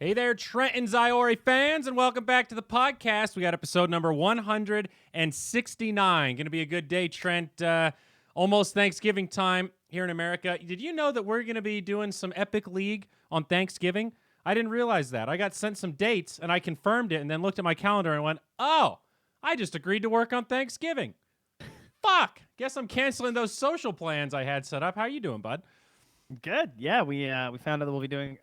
Hey there, Trent and Zyori fans, and welcome back to the podcast. We got episode number 169. Going to be a good day, Trent. Almost Thanksgiving time here in America. Did you know that we're going to be doing some Epic League on Thanksgiving? I didn't realize that. I got sent some dates, and I confirmed it, and then looked at my calendar and went, oh, I just agreed to work on Thanksgiving. Fuck. Guess I'm canceling those social plans I had set up. How you doing, bud? Good. Yeah, we found out that we'll be doing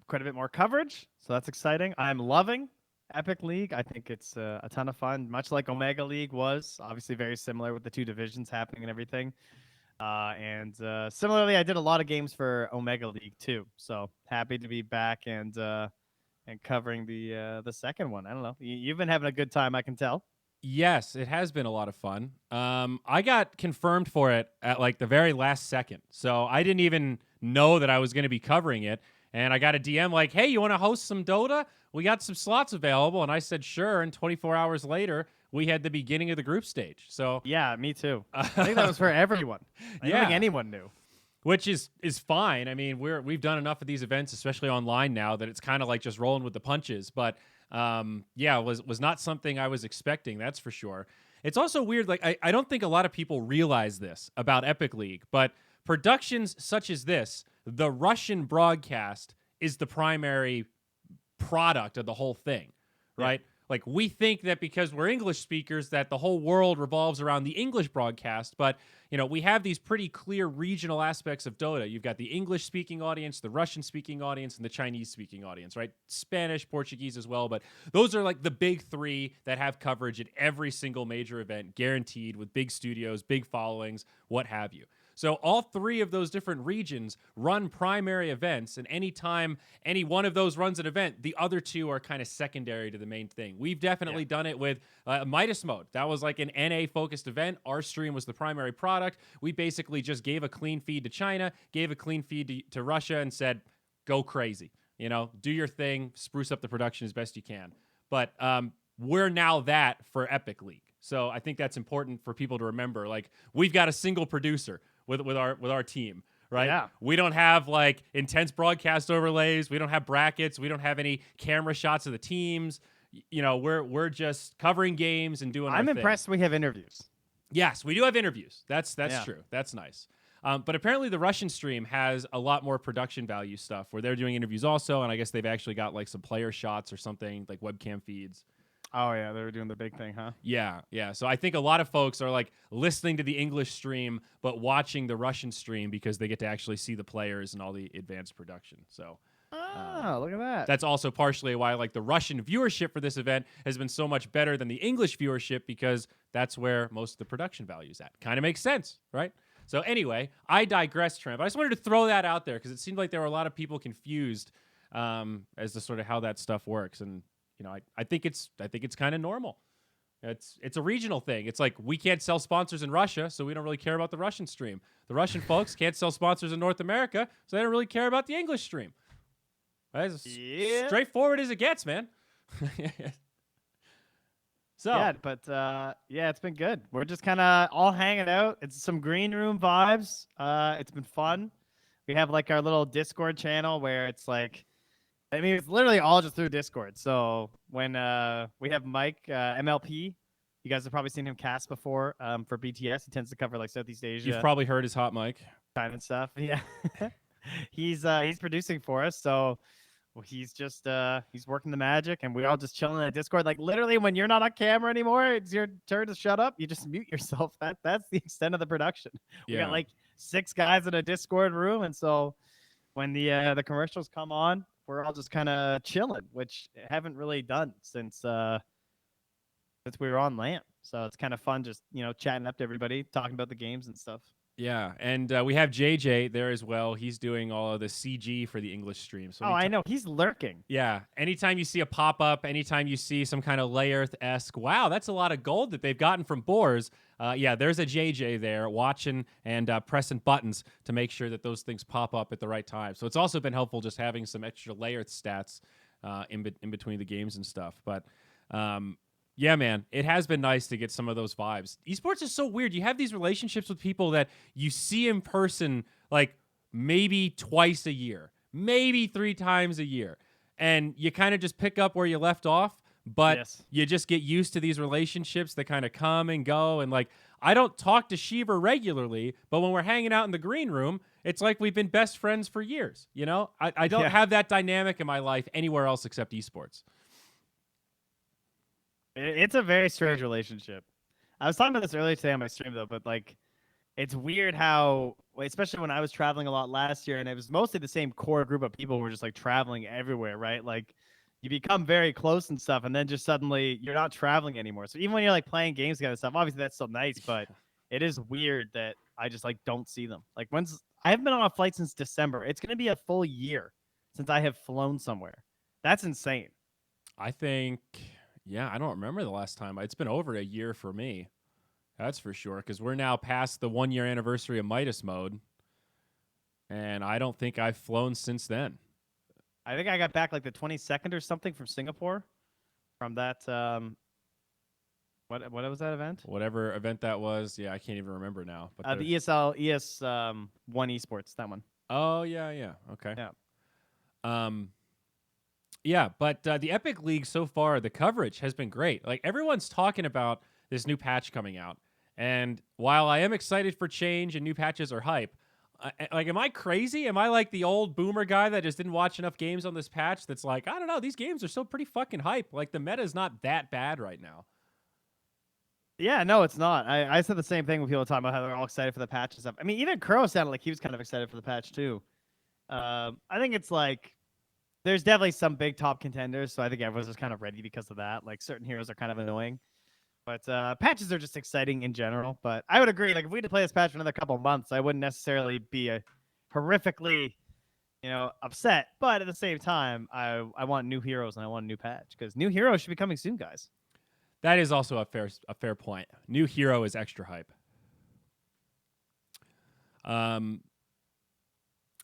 quite a bit more coverage, so that's exciting. I'm loving Epic League. I think it's a ton of fun, much like Omega League was. Obviously, very similar with the two divisions happening and everything. And similarly, I did a lot of games for Omega League too. So happy to be back and covering the second one. I don't know. You've been having a good time, I can tell. Yes, it has been a lot of fun. I got confirmed for it at like the very last second. So I didn't even know that I was going to be covering it. And I got a DM like, hey, you want to host some Dota? We got some slots available. And I said, sure. And 24 hours later, we had the beginning of the group stage. So yeah, me too. I think that was for everyone. I don't think anyone knew. Which is fine. I mean, we've done enough of these events, especially online now, that it's kind of like just rolling with the punches. But yeah, it was not something I was expecting, that's for sure. It's also weird. Like I don't think a lot of people realize this about Epic League, but productions such as this, the Russian broadcast is the primary product of the whole thing, right? Yeah. Like we think that because we're English speakers that the whole world revolves around the English broadcast, but you know, we have these pretty clear regional aspects of Dota. You've got the English speaking audience, the Russian speaking audience, and the Chinese speaking audience, right? Spanish, Portuguese as well, but those are like the big three that have coverage at every single major event, guaranteed, with big studios, big followings, what have you. So all three of those different regions run primary events, and anytime any one of those runs an event, the other two are kind of secondary to the main thing. We've definitely done it with Midas Mode. That was like an NA-focused event. Our stream was the primary product. We basically just gave a clean feed to China, gave a clean feed to Russia, and said, go crazy. You know, do your thing, spruce up the production as best you can. But we're now that for Epic League. So I think that's important for people to remember. Like, we've got a single producer with our team, right? Yeah. We don't have like intense broadcast overlays. We don't have brackets. We don't have any camera shots of the teams. You know, we're just covering games and doing. I'm our impressed thing. We have interviews. Yes, we do have interviews. That's true. That's nice. But apparently the Russian stream has a lot more production value stuff where they're doing interviews also, and I guess they've actually got like some player shots or something, like webcam feeds. Oh, yeah, they were doing the big thing, huh? Yeah. So I think a lot of folks are like listening to the English stream, but watching the Russian stream because they get to actually see the players and all the advanced production. So, look at that. That's also partially why like the Russian viewership for this event has been so much better than the English viewership, because that's where most of the production value is at. Kind of makes sense, right? So anyway, I digress, Trent. But I just wanted to throw that out there because it seemed like there were a lot of people confused as to sort of how that stuff works. And you know, I think it's kind of normal. It's a regional thing. It's like we can't sell sponsors in Russia, so we don't really care about the Russian stream. The Russian folks can't sell sponsors in North America, so they don't really care about the English stream. That's straightforward as it gets, man. So yeah, but yeah, it's been good. We're just kind of all hanging out. It's some green room vibes. It's been fun. We have like our little Discord channel where it's like, I mean, it's literally all just through Discord. So when we have Mike, MLP, you guys have probably seen him cast before for BTS. He tends to cover like Southeast Asia. You've probably heard his hot mic. Kind of stuff. Yeah. He's producing for us. So he's just he's working the magic, and we're all just chilling in Discord. Like literally when you're not on camera anymore, it's your turn to shut up. You just mute yourself. That's the extent of the production. We got like 6 guys in a Discord room. And so when the commercials come on, we're all just kind of chilling, which I haven't really done since we were on LAN. So it's kind of fun just, you know, chatting up to everybody, talking about the games and stuff. Yeah, and we have JJ there as well. He's doing all of the CG for the English stream. So I know. He's lurking. Yeah, anytime you see a pop-up, anytime you see some kind of Layerth-esque, wow, that's a lot of gold that they've gotten from Boars. Yeah, there's a JJ there watching and pressing buttons to make sure that those things pop up at the right time. So it's also been helpful just having some extra Layerth stats in between the games and stuff. But yeah, man, it has been nice to get some of those vibes. Esports is so weird. You have these relationships with people that you see in person like maybe twice a year, maybe 3 times a year. and you kind of just pick up where you left off, but Yes. you just get used to these relationships that kind of come and go. And like, I don't talk to Shiva regularly, but when we're hanging out in the green room, it's like we've been best friends for years. You know, I don't Yeah. have that dynamic in my life anywhere else except esports. It's a very strange relationship. I was talking about this earlier today on my stream though, but like it's weird how, especially when I was traveling a lot last year, and it was mostly the same core group of people who were just like traveling everywhere, right? Like you become very close and stuff, and then just suddenly you're not traveling anymore. So even when you're like playing games together and stuff, obviously that's still nice, but it is weird that I just like don't see them. Like I haven't been on a flight since December. It's gonna be a full year since I have flown somewhere. That's insane. I think, yeah, I don't remember the last time. It's been over a year for me. That's for sure, because we're now past the 1 year anniversary of Midas mode, and I don't think I've flown since then. I think I got back like the 22nd or something from Singapore, from that what was that event? Whatever event that was, yeah, I can't even remember now. But The ES one esports, that one. oh yeah, okay, Yeah. Yeah, but the Epic League so far, the coverage has been great. Like everyone's talking about this new patch coming out, and while I am excited for change and new patches are hype, like, am I crazy? Am I like the old boomer guy that just didn't watch enough games on this patch? That's like, I don't know, these games are still pretty fucking hype. Like the meta is not that bad right now. Yeah, no, it's not. I said the same thing when people talking about how they're all excited for the patch and stuff. I mean, even Kuro sounded like he was kind of excited for the patch too. I think it's like there's definitely some big top contenders, so I think everyone's just kind of ready because of that. Like certain heroes are kind of annoying. But patches are just exciting in general. But I would agree, like if we had to play this patch for another couple months, I wouldn't necessarily be a horrifically, upset. But at the same time, I want new heroes and I want a new patch because new heroes should be coming soon, guys. That is also a fair point. New hero is extra hype. I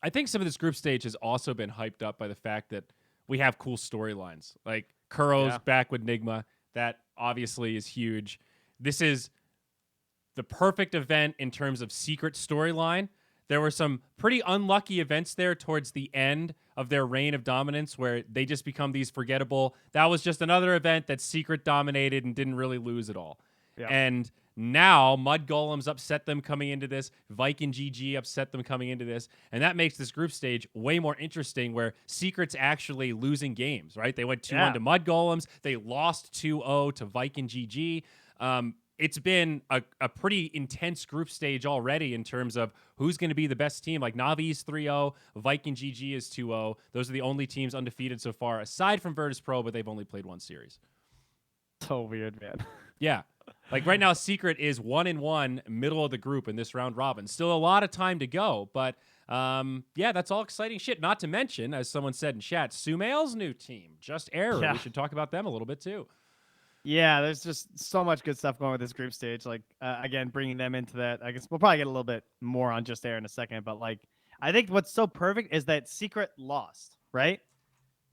think some of this group stage has also been hyped up by the fact that we have cool storylines. Like Kuro's back with Nigma. That obviously is huge. This is the perfect event in terms of secret storyline. There were some pretty unlucky events there towards the end of their reign of dominance where they just become these forgettable. That was just another event that secret dominated and didn't really lose at all. Yeah. And now Mud Golems upset them coming into this. Viking GG upset them coming into this. And that makes this group stage way more interesting where Secret's actually losing games, right? They went 2-1 to Mud Golems. They lost 2-0 to Viking GG. It's been a pretty intense group stage already in terms of who's going to be the best team. Like Navi's 3-0, Viking GG is 2-0. Those are the only teams undefeated so far, aside from Virtus Pro, but they've only played one series. So weird, man. Yeah. Like right now, Secret is 1-1, middle of the group in this round robin. Still a lot of time to go, but yeah, that's all exciting shit. Not to mention, as someone said in chat, Sumail's new team, Just Error. Yeah. We should talk about them a little bit too. Yeah, there's just so much good stuff going with this group stage. Like, again, bringing them into that. I guess we'll probably get a little bit more on Just Air in a second. But, like, I think what's so perfect is that Secret lost, right?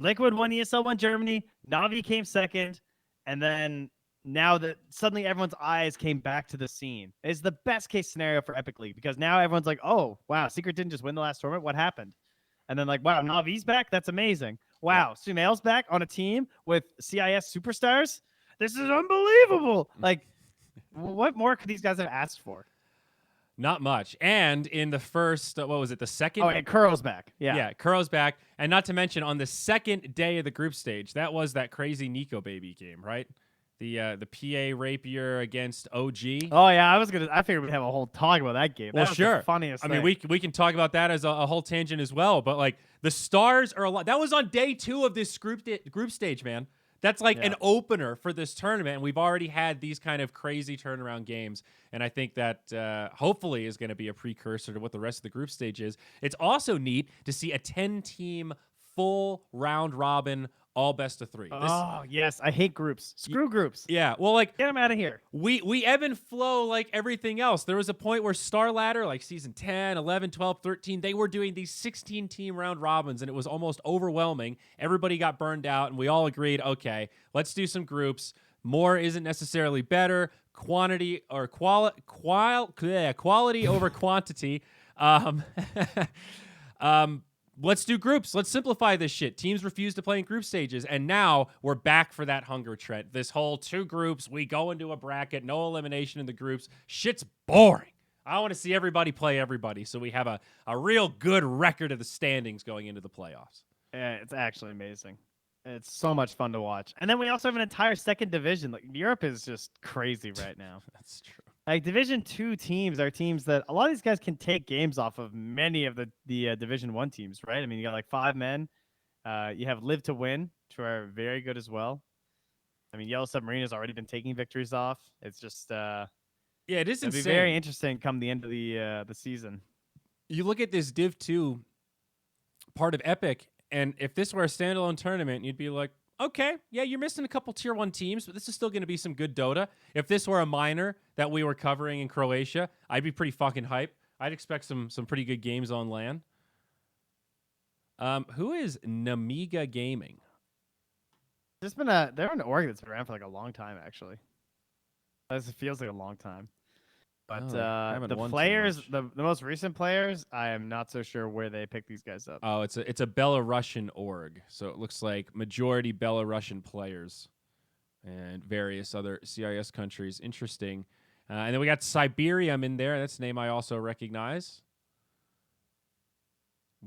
Liquid won ESL, won Germany. Navi came second. And then now that suddenly everyone's eyes came back to the scene. It's the best case scenario for Epic League because now everyone's like, oh, wow, Secret didn't just win the last tournament. What happened? And then, like, wow, Navi's back. That's amazing. Wow, Sumail's back on a team with CIS superstars. This is unbelievable. Like, what more could these guys have asked for? Not much. And in the first, what was it, the second? Oh, and Kuro's back. Yeah, Kuro's back. And not to mention, on the second day of the group stage, that was that crazy Nico Baby game, right? The PA Rapier against OG. Oh, yeah, I figured we'd have a whole talk about that game. Well, That was sure. the funniest I thing. mean, we can talk about that as a whole tangent as well. But, like, the stars are a lot. That was on day 2 of this group stage, man. That's like an opener for this tournament, and we've already had these kind of crazy turnaround games, and I think that hopefully is going to be a precursor to what the rest of the group stage is. It's also neat to see a 10-team full round robin, all best of 3. Oh, yes. I hate groups. Screw groups. Yeah, well, like, get them out of here. We ebb and flow like everything else. There was a point where Star Ladder, like season 10, 11, 12, 13, they were doing these 16-team round robins, and it was almost overwhelming. Everybody got burned out, and we all agreed, okay, let's do some groups. More isn't necessarily better. Quantity or quality over quantity. let's do groups. Let's simplify this shit. Teams refuse to play in group stages, and now we're back for that hunger, Trent. This whole 2 groups, we go into a bracket, no elimination in the groups. Shit's boring. I want to see everybody play everybody, so we have a real good record of the standings going into the playoffs. Yeah, it's actually amazing. It's so much fun to watch. And then we also have an entire second division. Like Europe is just crazy right now. That's true. Like Division 2 teams are teams that a lot of these guys can take games off of many of the Division 1 teams, right? I mean, you got like 5 men. You have Live to Win, which are very good as well. I mean, Yellow Submarine has already been taking victories off. It's just yeah, it is it'll insane. be very interesting come the end of the season. You look at this Div 2 part of Epic, and if this were a standalone tournament, you'd be like, okay, yeah, you're missing a couple tier 1 teams, but this is still going to be some good Dota. If this were a minor that we were covering in Croatia, I'd be pretty fucking hype. I'd expect some pretty good games on LAN. Who is Namiga Gaming? They're an org that's been around for like a long time, actually. It feels like a long time. But the players, the most recent players, I am not so sure where they pick these guys up. Oh, it's a Belarusian org, so it looks like majority Belarusian players and various other CIS countries. Interesting. And then we got Siberium in there. That's a name I also recognize.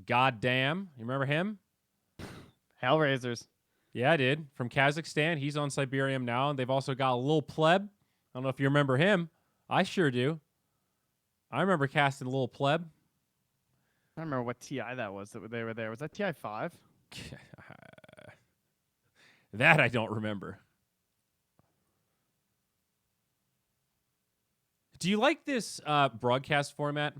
Goddamn, you remember him? Hellraisers. Yeah, I did. From Kazakhstan, he's on Siberium now, and they've also got a Lil Pleb. I don't know if you remember him. I sure do. I remember casting Lil Pleb. I don't remember what TI that was that they were there. Was that TI 5? That I don't remember. Do you like this broadcast format?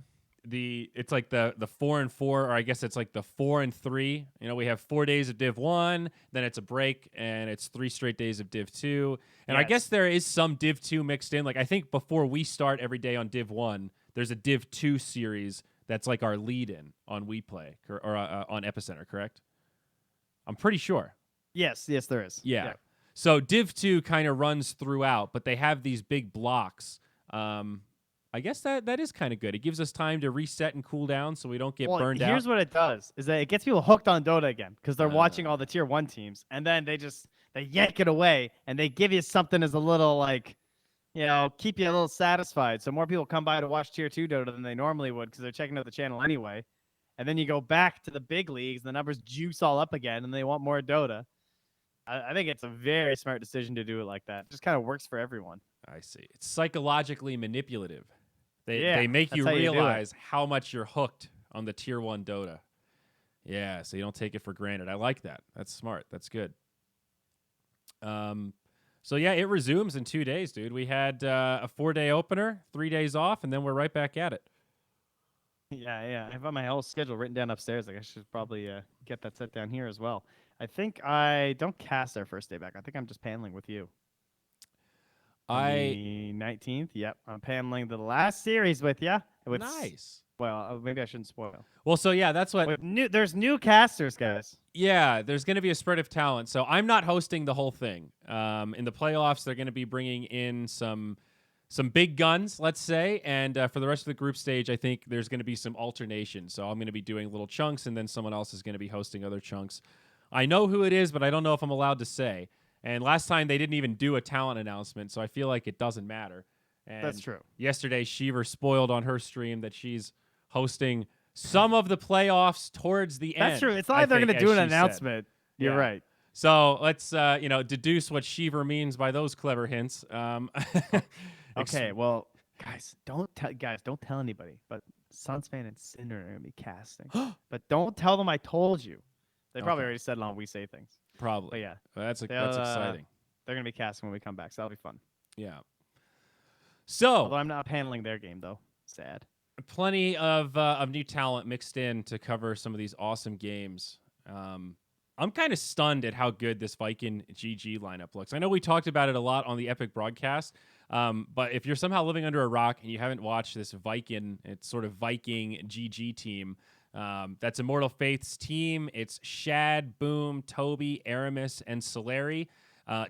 It's like the 4 and 4, or I guess it's like the 4 and 3. You know, we have 4 days of Div 1, then it's a break, and it's 3 straight days of Div 2. And yes. I guess there is some Div 2 mixed in. Like, I think before we start every day on Div 1, there's a Div 2 series that's like our lead-in on WePlay, or on Epicenter, correct? I'm pretty sure. Yes, there is. Yeah. So Div 2 kind of runs throughout, but they have these big blocks. I guess that is kind of good. It gives us time to reset and cool down so we don't get burned out. Here's what it does, is that it gets people hooked on Dota again because they're watching all the tier 1 teams, and then they yank it away, and they give you something as a little, like, you know, keep you a little satisfied. So more people come by to watch tier 2 Dota than they normally would because they're checking out the channel anyway. And then you go back to the big leagues, the numbers juice all up again, and they want more Dota. I think it's a very smart decision to do it like that. It just kind of works for everyone. I see. It's psychologically manipulative. They make you realize how much you're hooked on the tier 1 Dota. Yeah, so you don't take it for granted. I like that. That's smart. That's good. So yeah, it resumes in 2 days, dude. We had a 4-day opener, 3 days off, and then we're right back at it. Yeah. I've got my whole schedule written down upstairs. Like I should probably get that set down here as well. I think I don't cast our first day back. I think I'm just paneling with you. The 19th. Yep, I'm paneling the last series with you. Nice. Well, maybe I shouldn't spoil. Well, so yeah, that's what. There's new casters, guys. Yeah, there's going to be a spread of talent. So I'm not hosting the whole thing. In the playoffs, they're going to be bringing in some big guns, let's say, and for the rest of the group stage, I think there's going to be some alternation. So I'm going to be doing little chunks, and then someone else is going to be hosting other chunks. I know who it is, but I don't know if I'm allowed to say. And last time they didn't even do a talent announcement, so I feel like it doesn't matter. And that's true. Yesterday, Shiver spoiled on her stream that she's hosting some of the playoffs towards the end. That's true. It's not like they're going to do an announcement. You're right. So let's deduce what Shiver means by those clever hints. Okay, well, guys, don't tell anybody. But Sunsfan and Cinder are going to be casting. But don't tell them I told you. They probably already said it on We Say Things. Probably. But yeah. That's exciting. They're going to be casting when we come back, so that'll be fun. Yeah. So, although I'm not handling their game, though. Sad. Plenty of new talent mixed in to cover some of these awesome games. I'm kind of stunned at how good this Viking GG lineup looks. I know we talked about it a lot on the Epic broadcast, but if you're somehow living under a rock and you haven't watched this Viking GG team, that's Immortal Faith's team. It's Shad, Boom, Toby, Aramis, and Solari.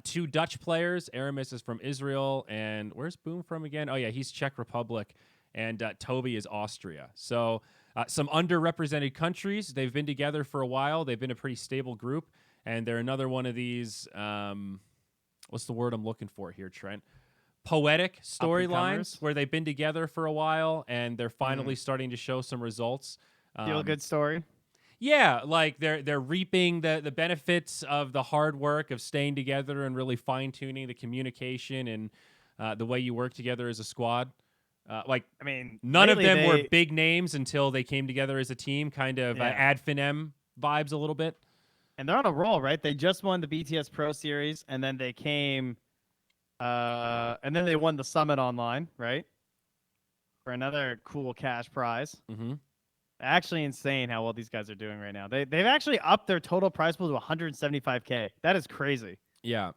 2 Dutch players. Aramis is from Israel, and where's Boom from again? Oh yeah, he's Czech Republic, and Toby is Austria. So Some underrepresented countries. They've been together for a while. They've been a pretty stable group, and they're another one of these. What's the word I'm looking for here, Trent? Poetic storylines where they've been together for a while and they're finally starting to show some results. Feel good story. Yeah, like they're reaping the benefits of the hard work of staying together and really fine tuning the communication and the way you work together as a squad. None of them were big names until they came together as a team, kind of ad finem vibes a little bit. And they're on a roll, right? They just won the BTS Pro Series, and then they came, and then they won the Summit Online, right? For another cool cash prize. Mm-hmm. Actually insane how well these guys are doing right now. They've actually upped their total prize pool to 175K. That is crazy. Yeah.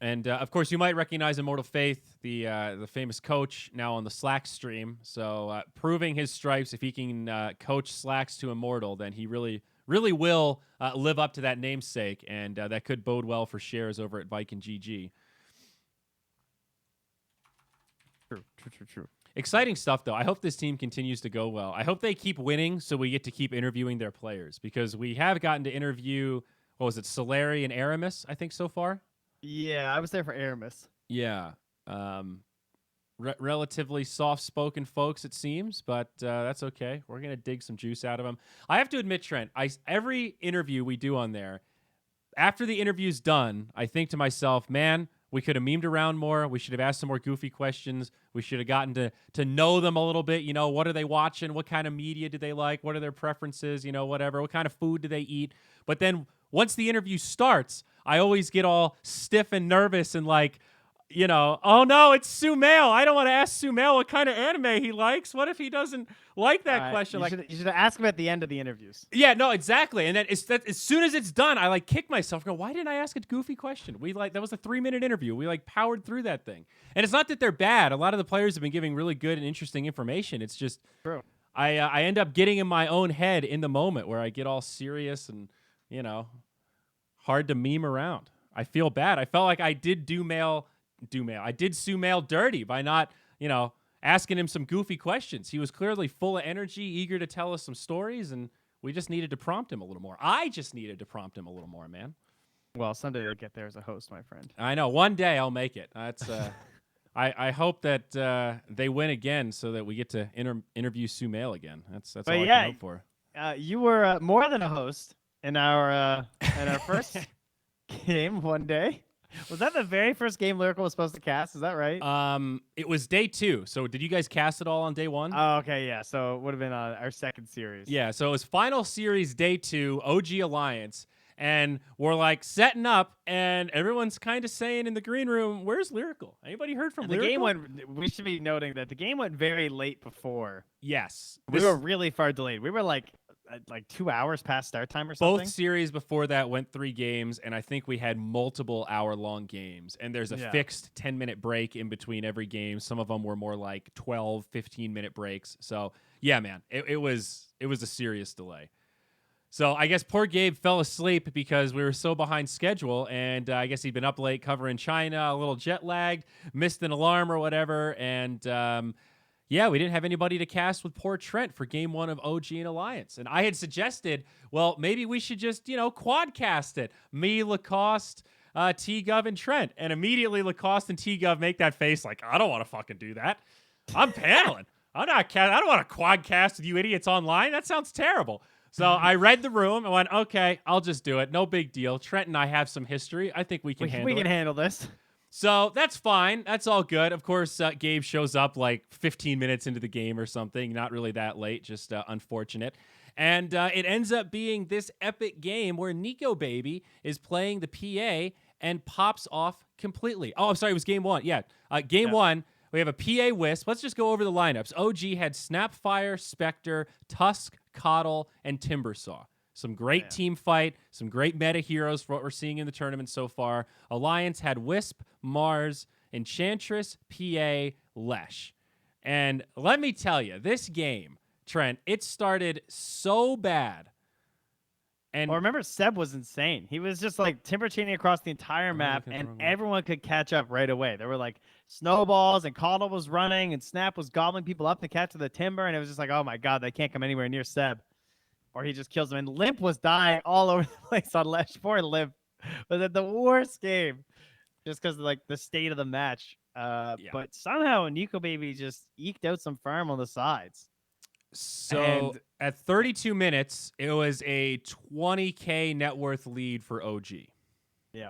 And, of course, you might recognize Immortal Faith, the famous coach, now on the Slack stream. So proving his stripes, if he can coach Slacks to Immortal, then he really will live up to that namesake, and that could bode well for shares over at Viking GG. True. Exciting stuff, though. I hope this team continues to go well. I hope they keep winning so we get to keep interviewing their players, because we have gotten to interview, what was it, Solari and Aramis, I think, so far? Yeah, I was there for Aramis. Yeah. Relatively soft-spoken folks, it seems, but that's okay. We're going to dig some juice out of them. I have to admit, Trent, every interview we do on there, after the interview's done, I think to myself, man, we could have memed around more. We should have asked some more goofy questions. We should have gotten to know them a little bit. You know, what are they watching? What kind of media do they like? What are their preferences? You know, whatever. What kind of food do they eat? But then once the interview starts, I always get all stiff and nervous and like, you know, oh no, it's Sumail. I don't want to ask Sumail what kind of anime he likes. What if he doesn't like that question? You should ask him at the end of the interviews. Yeah, no, exactly. And then as soon as it's done, I like kick myself. Go, why didn't I ask a goofy question? That was a 3-minute interview. We like powered through that thing. And it's not that they're bad. A lot of the players have been giving really good and interesting information. It's just true. I end up getting in my own head in the moment where I get all serious and, you know, hard to meme around. I feel bad. I felt like I did I did Sumail dirty by not, you know, asking him some goofy questions. He was clearly full of energy, eager to tell us some stories, and we just needed to prompt him a little more. I just needed to prompt him a little more, man. Well, someday you'll get there as a host, my friend. I know. One day I'll make it. That's. I hope that they win again so that we get to interview Sumail again. That's all I can hope for. You were more than a host in our first game one day. Was that the very first game Lyrical was supposed to cast? Is that right? It was day 2. So did you guys cast it all on day 1? Oh, okay, yeah. So it would have been our second series. Yeah, so it was final series day 2, OG Alliance, and we're like setting up, and everyone's kind of saying in the green room, "Where's Lyrical? Anybody heard from Lyrical?" The game went. We should be noting that the game went very late before. Yes, we were really far delayed. We were like 2 hours past start time or something. Both series before that went 3 games, and I think we had multiple hour-long games. And there's a fixed 10-minute break in between every game. Some of them were more like 12, 15-minute breaks. So, yeah, man, it was a serious delay. So I guess poor Gabe fell asleep because we were so behind schedule, and I guess he'd been up late covering China, a little jet-lagged, missed an alarm or whatever, and yeah, we didn't have anybody to cast with poor Trent for game 1 of OG and Alliance. And I had suggested, well, maybe we should just, you know, quad cast it. Me, Lacoste, T-Gov, and Trent. And immediately Lacoste and T-Gov make that face like, I don't want to fucking do that. I'm paneling. I don't want to quad cast with you idiots online. That sounds terrible. So I read the room and went, okay, I'll just do it. No big deal. Trent and I have some history. I think we can handle it. We can handle this. So that's fine. That's all good. Of course, Gabe shows up like 15 minutes into the game or something. Not really that late, just unfortunate. And it ends up being this epic game where Nico Baby is playing the PA and pops off completely. Oh, I'm sorry. It was game 1. Yeah. Game 1, we have a PA Wisp. Let's just go over the lineups. OG had Snapfire, Spectre, Tusk, Coddle, and Timbersaw. Some great team fight, some great meta heroes for what we're seeing in the tournament so far. Alliance had Wisp, Mars, Enchantress, PA, Lesh. And let me tell you, this game, Trent, it started so bad. And Well, remember, Seb was insane. He was just like timber chaining across the entire map, and everyone could catch up right away. There were like snowballs, and Caudle was running, and Snap was gobbling people up to catch the timber, and it was just like, oh my god, they can't come anywhere near Seb, or he just kills them. And Limp was dying all over the place on Lesh. Poor Limp was at the worst game, just because of like the state of the match. But somehow Nico Baby just eked out some farm on the sides. So at 32 minutes, it was a 20K net worth lead for OG. Yeah.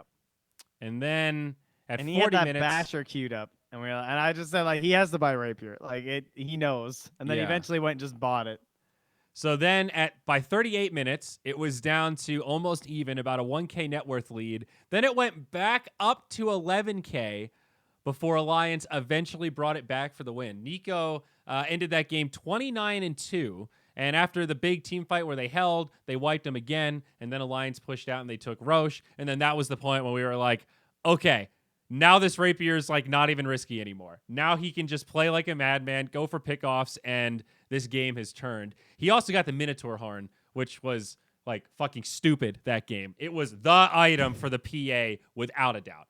And then at 40 he had that minutes, basher queued up, and I just said, like, he has to buy Rapier, like he knows, and then he eventually went and just bought it. So then by 38 minutes, it was down to almost even, about a 1K net worth lead. Then it went back up to 11K before Alliance eventually brought it back for the win. Nico ended that game 29-2. And after the big team fight where they held, they wiped them again. And then Alliance pushed out and they took Roche. And then that was the point when we were like, okay, now this Rapier's like not even risky anymore. Now he can just play like a madman, go for pickoffs, and this game has turned. He also got the Minotaur horn, which was like fucking stupid that game. It was the item for the PA without a doubt.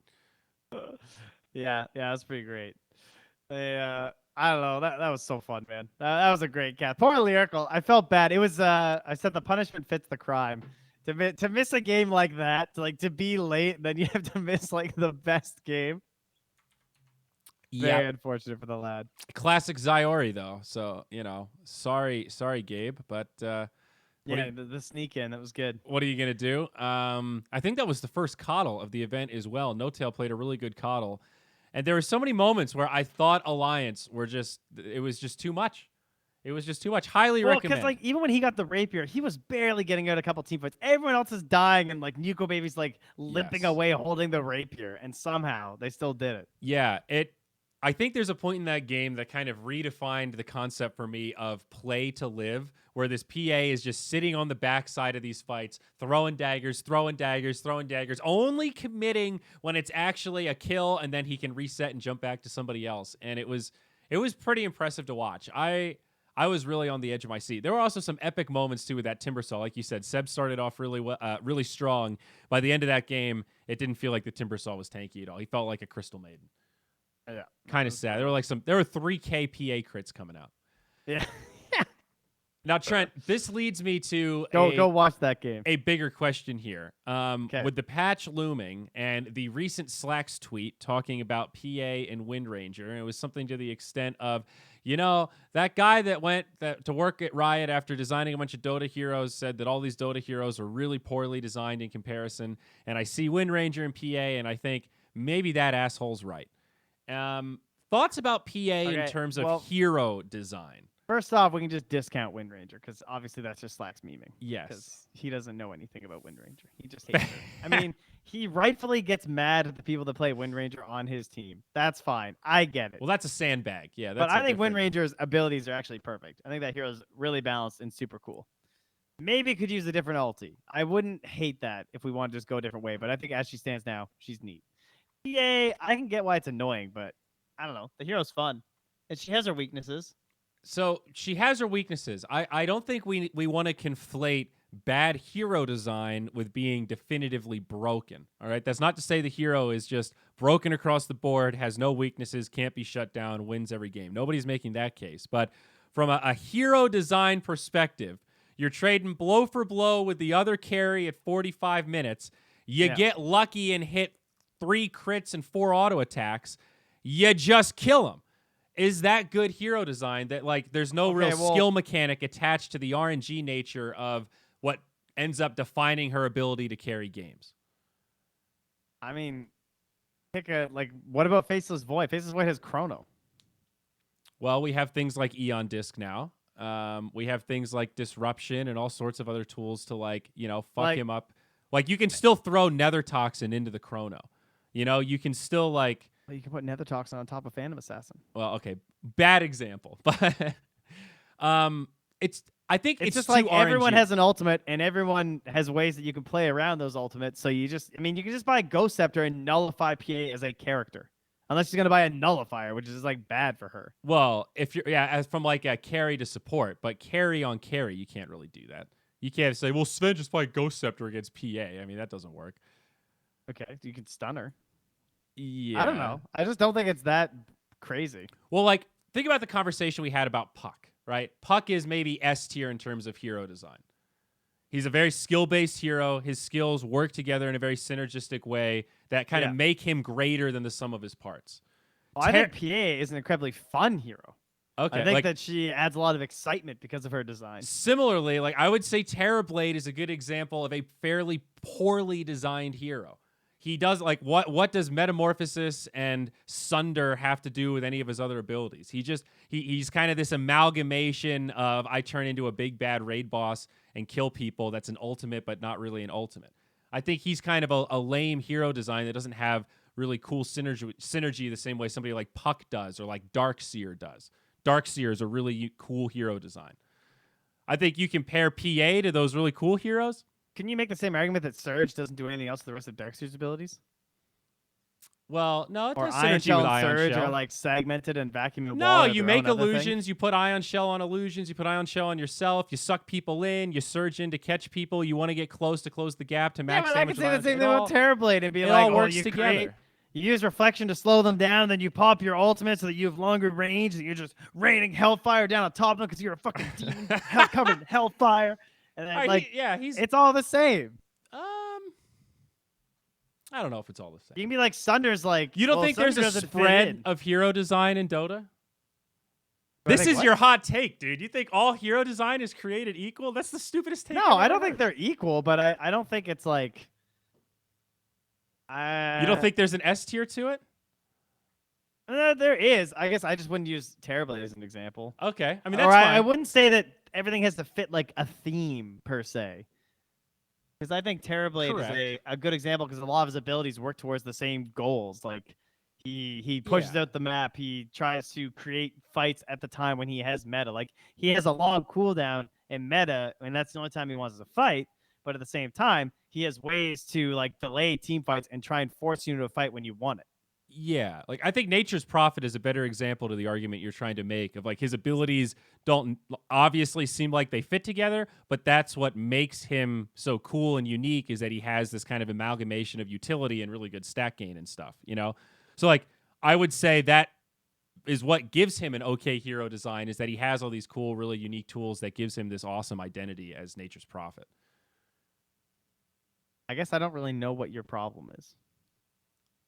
Yeah, that's pretty great. I don't know. That was so fun, man. That was a great cat. Poor Lyrical. I felt bad. It was. I said the punishment fits the crime. To miss a game like that, to be late, then you have to miss like the best game. Very unfortunate for the lad. Classic Zyori though. So sorry, Gabe, but the sneak in, that was good. What are you gonna do? I think that was the first coddle of the event as well. No Tail played a really good coddle. And there were so many moments where I thought Alliance it was just too much. It was just too much. Highly recommend. Because even when he got the Rapier, he was barely getting out a couple team fights. Everyone else is dying, and like Nico Baby's like limping away holding the Rapier, and somehow they still did it. Yeah, I think there's a point in that game that kind of redefined the concept for me of play to live, where this PA is just sitting on the backside of these fights, throwing daggers, only committing when it's actually a kill, and then he can reset and jump back to somebody else. And it was pretty impressive to watch. I was really on the edge of my seat. There were also some epic moments too with that Timbersaw. Like you said, Seb started off really strong. By the end of that game, it didn't feel like the Timbersaw was tanky at all. He felt like a Crystal Maiden. Yeah, kind of sad. There were 3K PA crits coming out. Yeah. Now, Trent, this leads me to go watch that game. A bigger question here. With the patch looming and the recent Slacks tweet talking about PA and Wind Ranger, and it was something to the extent of, that guy that went to work at Riot after designing a bunch of Dota heroes said that all these Dota heroes are really poorly designed in comparison. And I see Wind Ranger and PA, and I think maybe that asshole's right. Thoughts about PA in terms of hero design? First off, we can just discount Wind Ranger because obviously that's just Slacks memeing. Yes. Because he doesn't know anything about Wind Ranger. He just hates her. I mean, he rightfully gets mad at the people that play Wind Ranger on his team. That's fine. I get it. Well, that's a sandbag. Yeah. But I think Wind Ranger's abilities are actually perfect. I think that hero's really balanced and super cool. Maybe could use a different ulti. I wouldn't hate that if we want to just go a different way, but I think as she stands now, she's neat. PA, I can get why it's annoying, but I don't know. The hero's fun. And she has her weaknesses. So she has her weaknesses. I don't think we want to conflate bad hero design with being definitively broken. All right. That's not to say the hero is just broken across the board, has no weaknesses, can't be shut down, wins every game. Nobody's making that case. But from a hero design perspective, you're trading blow for blow with the other carry at 45 minutes. You get lucky and hit 3 crits and 4 auto attacks. You just kill them. Is that good hero design that there's no real skill mechanic attached to the RNG nature of what ends up defining her ability to carry games? I mean, what about Faceless Void? Faceless Void has Chrono. Well, we have things like Eon Disc now. We have things like Disruption and all sorts of other tools to fuck him up. You can still throw Nether Toxin into the Chrono. You can still you can put Nether Toxin on top of Phantom Assassin. Well, okay, bad example, but I think it's just like everyone has an ultimate, and everyone has ways that you can play around those ultimates. So you can just buy Ghost Scepter and nullify PA as a character, unless she's gonna buy a nullifier, which is bad for her. Well, if you're as from a carry to support, but carry on carry, you can't really do that. You can't say, well, Sven just fight Ghost Scepter against PA. I mean, that doesn't work. Okay, you can stun her. Yeah. I don't know. I just don't think it's that crazy. Well, like, think about the conversation we had about Puck, right? Puck is maybe S tier in terms of hero design. He's a very skill-based hero. His skills work together in a very synergistic way that kind of make him greater than the sum of his parts. Well, I think PA is an incredibly fun hero. Okay. I think that she adds a lot of excitement because of her design. Similarly, like I would say Terrorblade is a good example of a fairly poorly designed hero. He does like what does Metamorphosis and Sunder have to do with any of his other abilities? He's kind of this amalgamation of I turn into a big bad raid boss and kill people. That's an ultimate, but not really an ultimate. I think he's kind of a lame hero design that doesn't have really cool synergy the same way somebody like Puck does or like Darkseer does. Darkseer is a really cool hero design. I think you compare PA to those really cool heroes. Can you make the same argument that Surge doesn't do anything else to the rest of Darkseer's abilities? Well, no, it or does Ion synergy Shell with and Ion Surge Shell. are like segmented and vacuum. No, you make illusions. You put Ion Shell on illusions. You put Ion Shell on yourself. You suck people in. You surge in to catch people. You want to get close to close the gap to max damage. I can say the same thing with Terrorblade and be it like, all works you together. You use reflection to slow them down, then you pop your ultimate so that you have longer range, and you're just raining hellfire down on top of them because you're a fucking demon covered in hellfire. And then, it's all the same. I don't know if it's all the same. You can be like Sunder's like. You don't think there's a spread of hero design in Dota? This is your hot take, dude. You think all hero design is created equal? That's the stupidest take. No, I don't think they're equal, but I don't think it's like. You don't think there's an S tier to it? There is. I guess I just wouldn't use Terrorblade as an example. Okay. I mean, that's fine. I wouldn't say that everything has to fit like a theme per se. Because I think Terrorblade is a good example because a lot of his abilities work towards the same goals. Like he pushes out the map. He tries to create fights at the time when he has meta. Like he has a long cooldown in meta, and that's the only time he wants to fight. But at the same time, he has ways to like delay team fights and try and force you into a fight when you want it. Yeah, like I think Nature's Prophet is a better example to the argument you're trying to make of like his abilities don't obviously seem like they fit together, but that's what makes him so cool and unique is that he has this kind of amalgamation of utility and really good stat gain and stuff, you know? So like I would say that is what gives him an okay hero design is that he has all these cool, really unique tools that gives him this awesome identity as Nature's Prophet. I guess I don't really know what your problem is.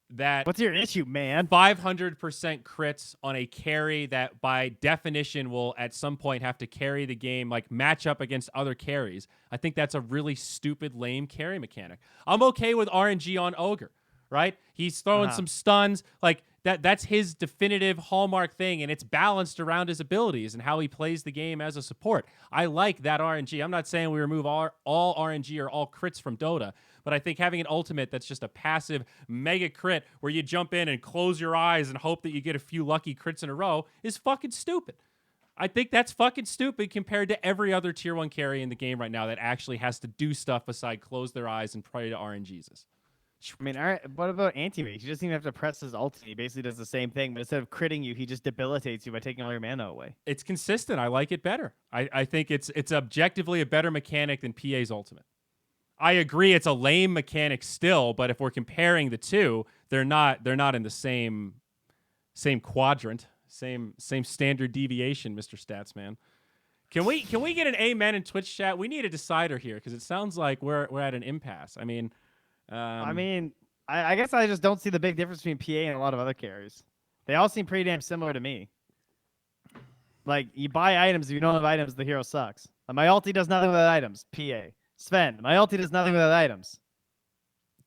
What's your issue, man? 500% crits on a carry that by definition will at some point have to carry the game, like match up against other carries. I think that's a really stupid, lame carry mechanic. I'm okay with RNG on Ogre, right? He's throwing some stuns. Like that's his definitive hallmark thing, and it's balanced around his abilities and how he plays the game as a support. I like that RNG. I'm not saying we remove all RNG or all crits from Dota, but I think having an ultimate that's just a passive mega crit where you jump in and close your eyes and hope that you get a few lucky crits in a row is fucking stupid. I think that's fucking stupid compared to every other tier 1 carry in the game right now that actually has to do stuff beside close their eyes and pray to RNGs. I mean, all right, what about anti-mage? He doesn't even have to press his ult. He basically does the same thing, but instead of critting you, he just debilitates you by taking all your mana away. It's consistent. I like it better. I think it's objectively a better mechanic than PA's ultimate. I agree it's a lame mechanic still, but if we're comparing the two, they're not in the same quadrant, same standard deviation, Mr. Statsman. Can we get an amen in Twitch chat? We need a decider here because it sounds like we're at an impasse. I mean, I guess I just don't see the big difference between PA and a lot of other carries. They all seem pretty damn similar to me. Like, you buy items, if you don't have items, the hero sucks. Like, my ulti does nothing without items, PA. Sven, my ulti does nothing without items.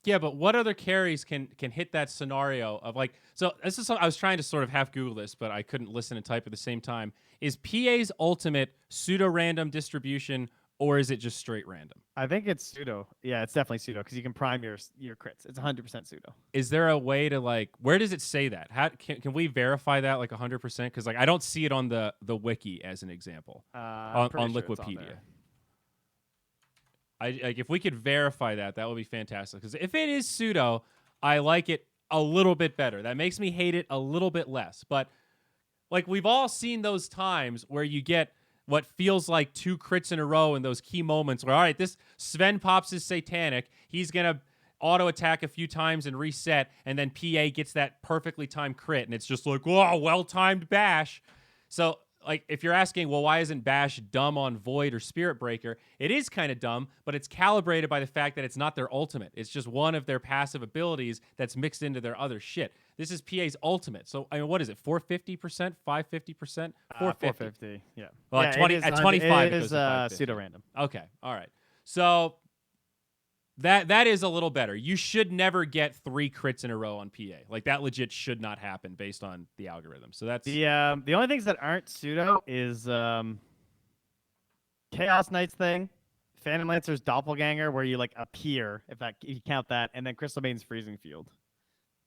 Yeah, but what other carries can hit that scenario of like, so this is something I was trying to sort of half Google this, but I couldn't listen and type at the same time. Is PA's ultimate pseudo-random distribution or is it just straight random? I think it's pseudo. Yeah, it's definitely pseudo because you can prime your crits. It's 100% pseudo. Is there a way to like, where does it say that? How can we verify that like 100%? Because like I don't see it on the wiki as an example on Wikipedia. Like if we could verify that would be fantastic. Because if it is pseudo, I like it a little bit better. That makes me hate it a little bit less. But like we've all seen those times where you get what feels like 2 crits in a row in those key moments where, all right, this Sven pops his Satanic. He's going to auto attack a few times and reset, and then PA gets that perfectly timed crit, and it's just like, whoa, well-timed bash. So, like, if you're asking, well, why isn't bash dumb on Void or Spirit Breaker? It is kind of dumb, but it's calibrated by the fact that it's not their ultimate. It's just one of their passive abilities that's mixed into their other shit. This is PA's ultimate. So, I mean, what is it, 450%, 550%? 450, yeah. Well, yeah, at 20, at 25, it is goes to pseudo-random. Okay, all right. So that is a little better. You should never get 3 crits in a row on PA. Like, that legit should not happen based on the algorithm. So that's The only things that aren't pseudo is Chaos Knight's thing, Phantom Lancer's doppelganger, where you like appear, if you count that, and then Crystal Maiden's freezing field.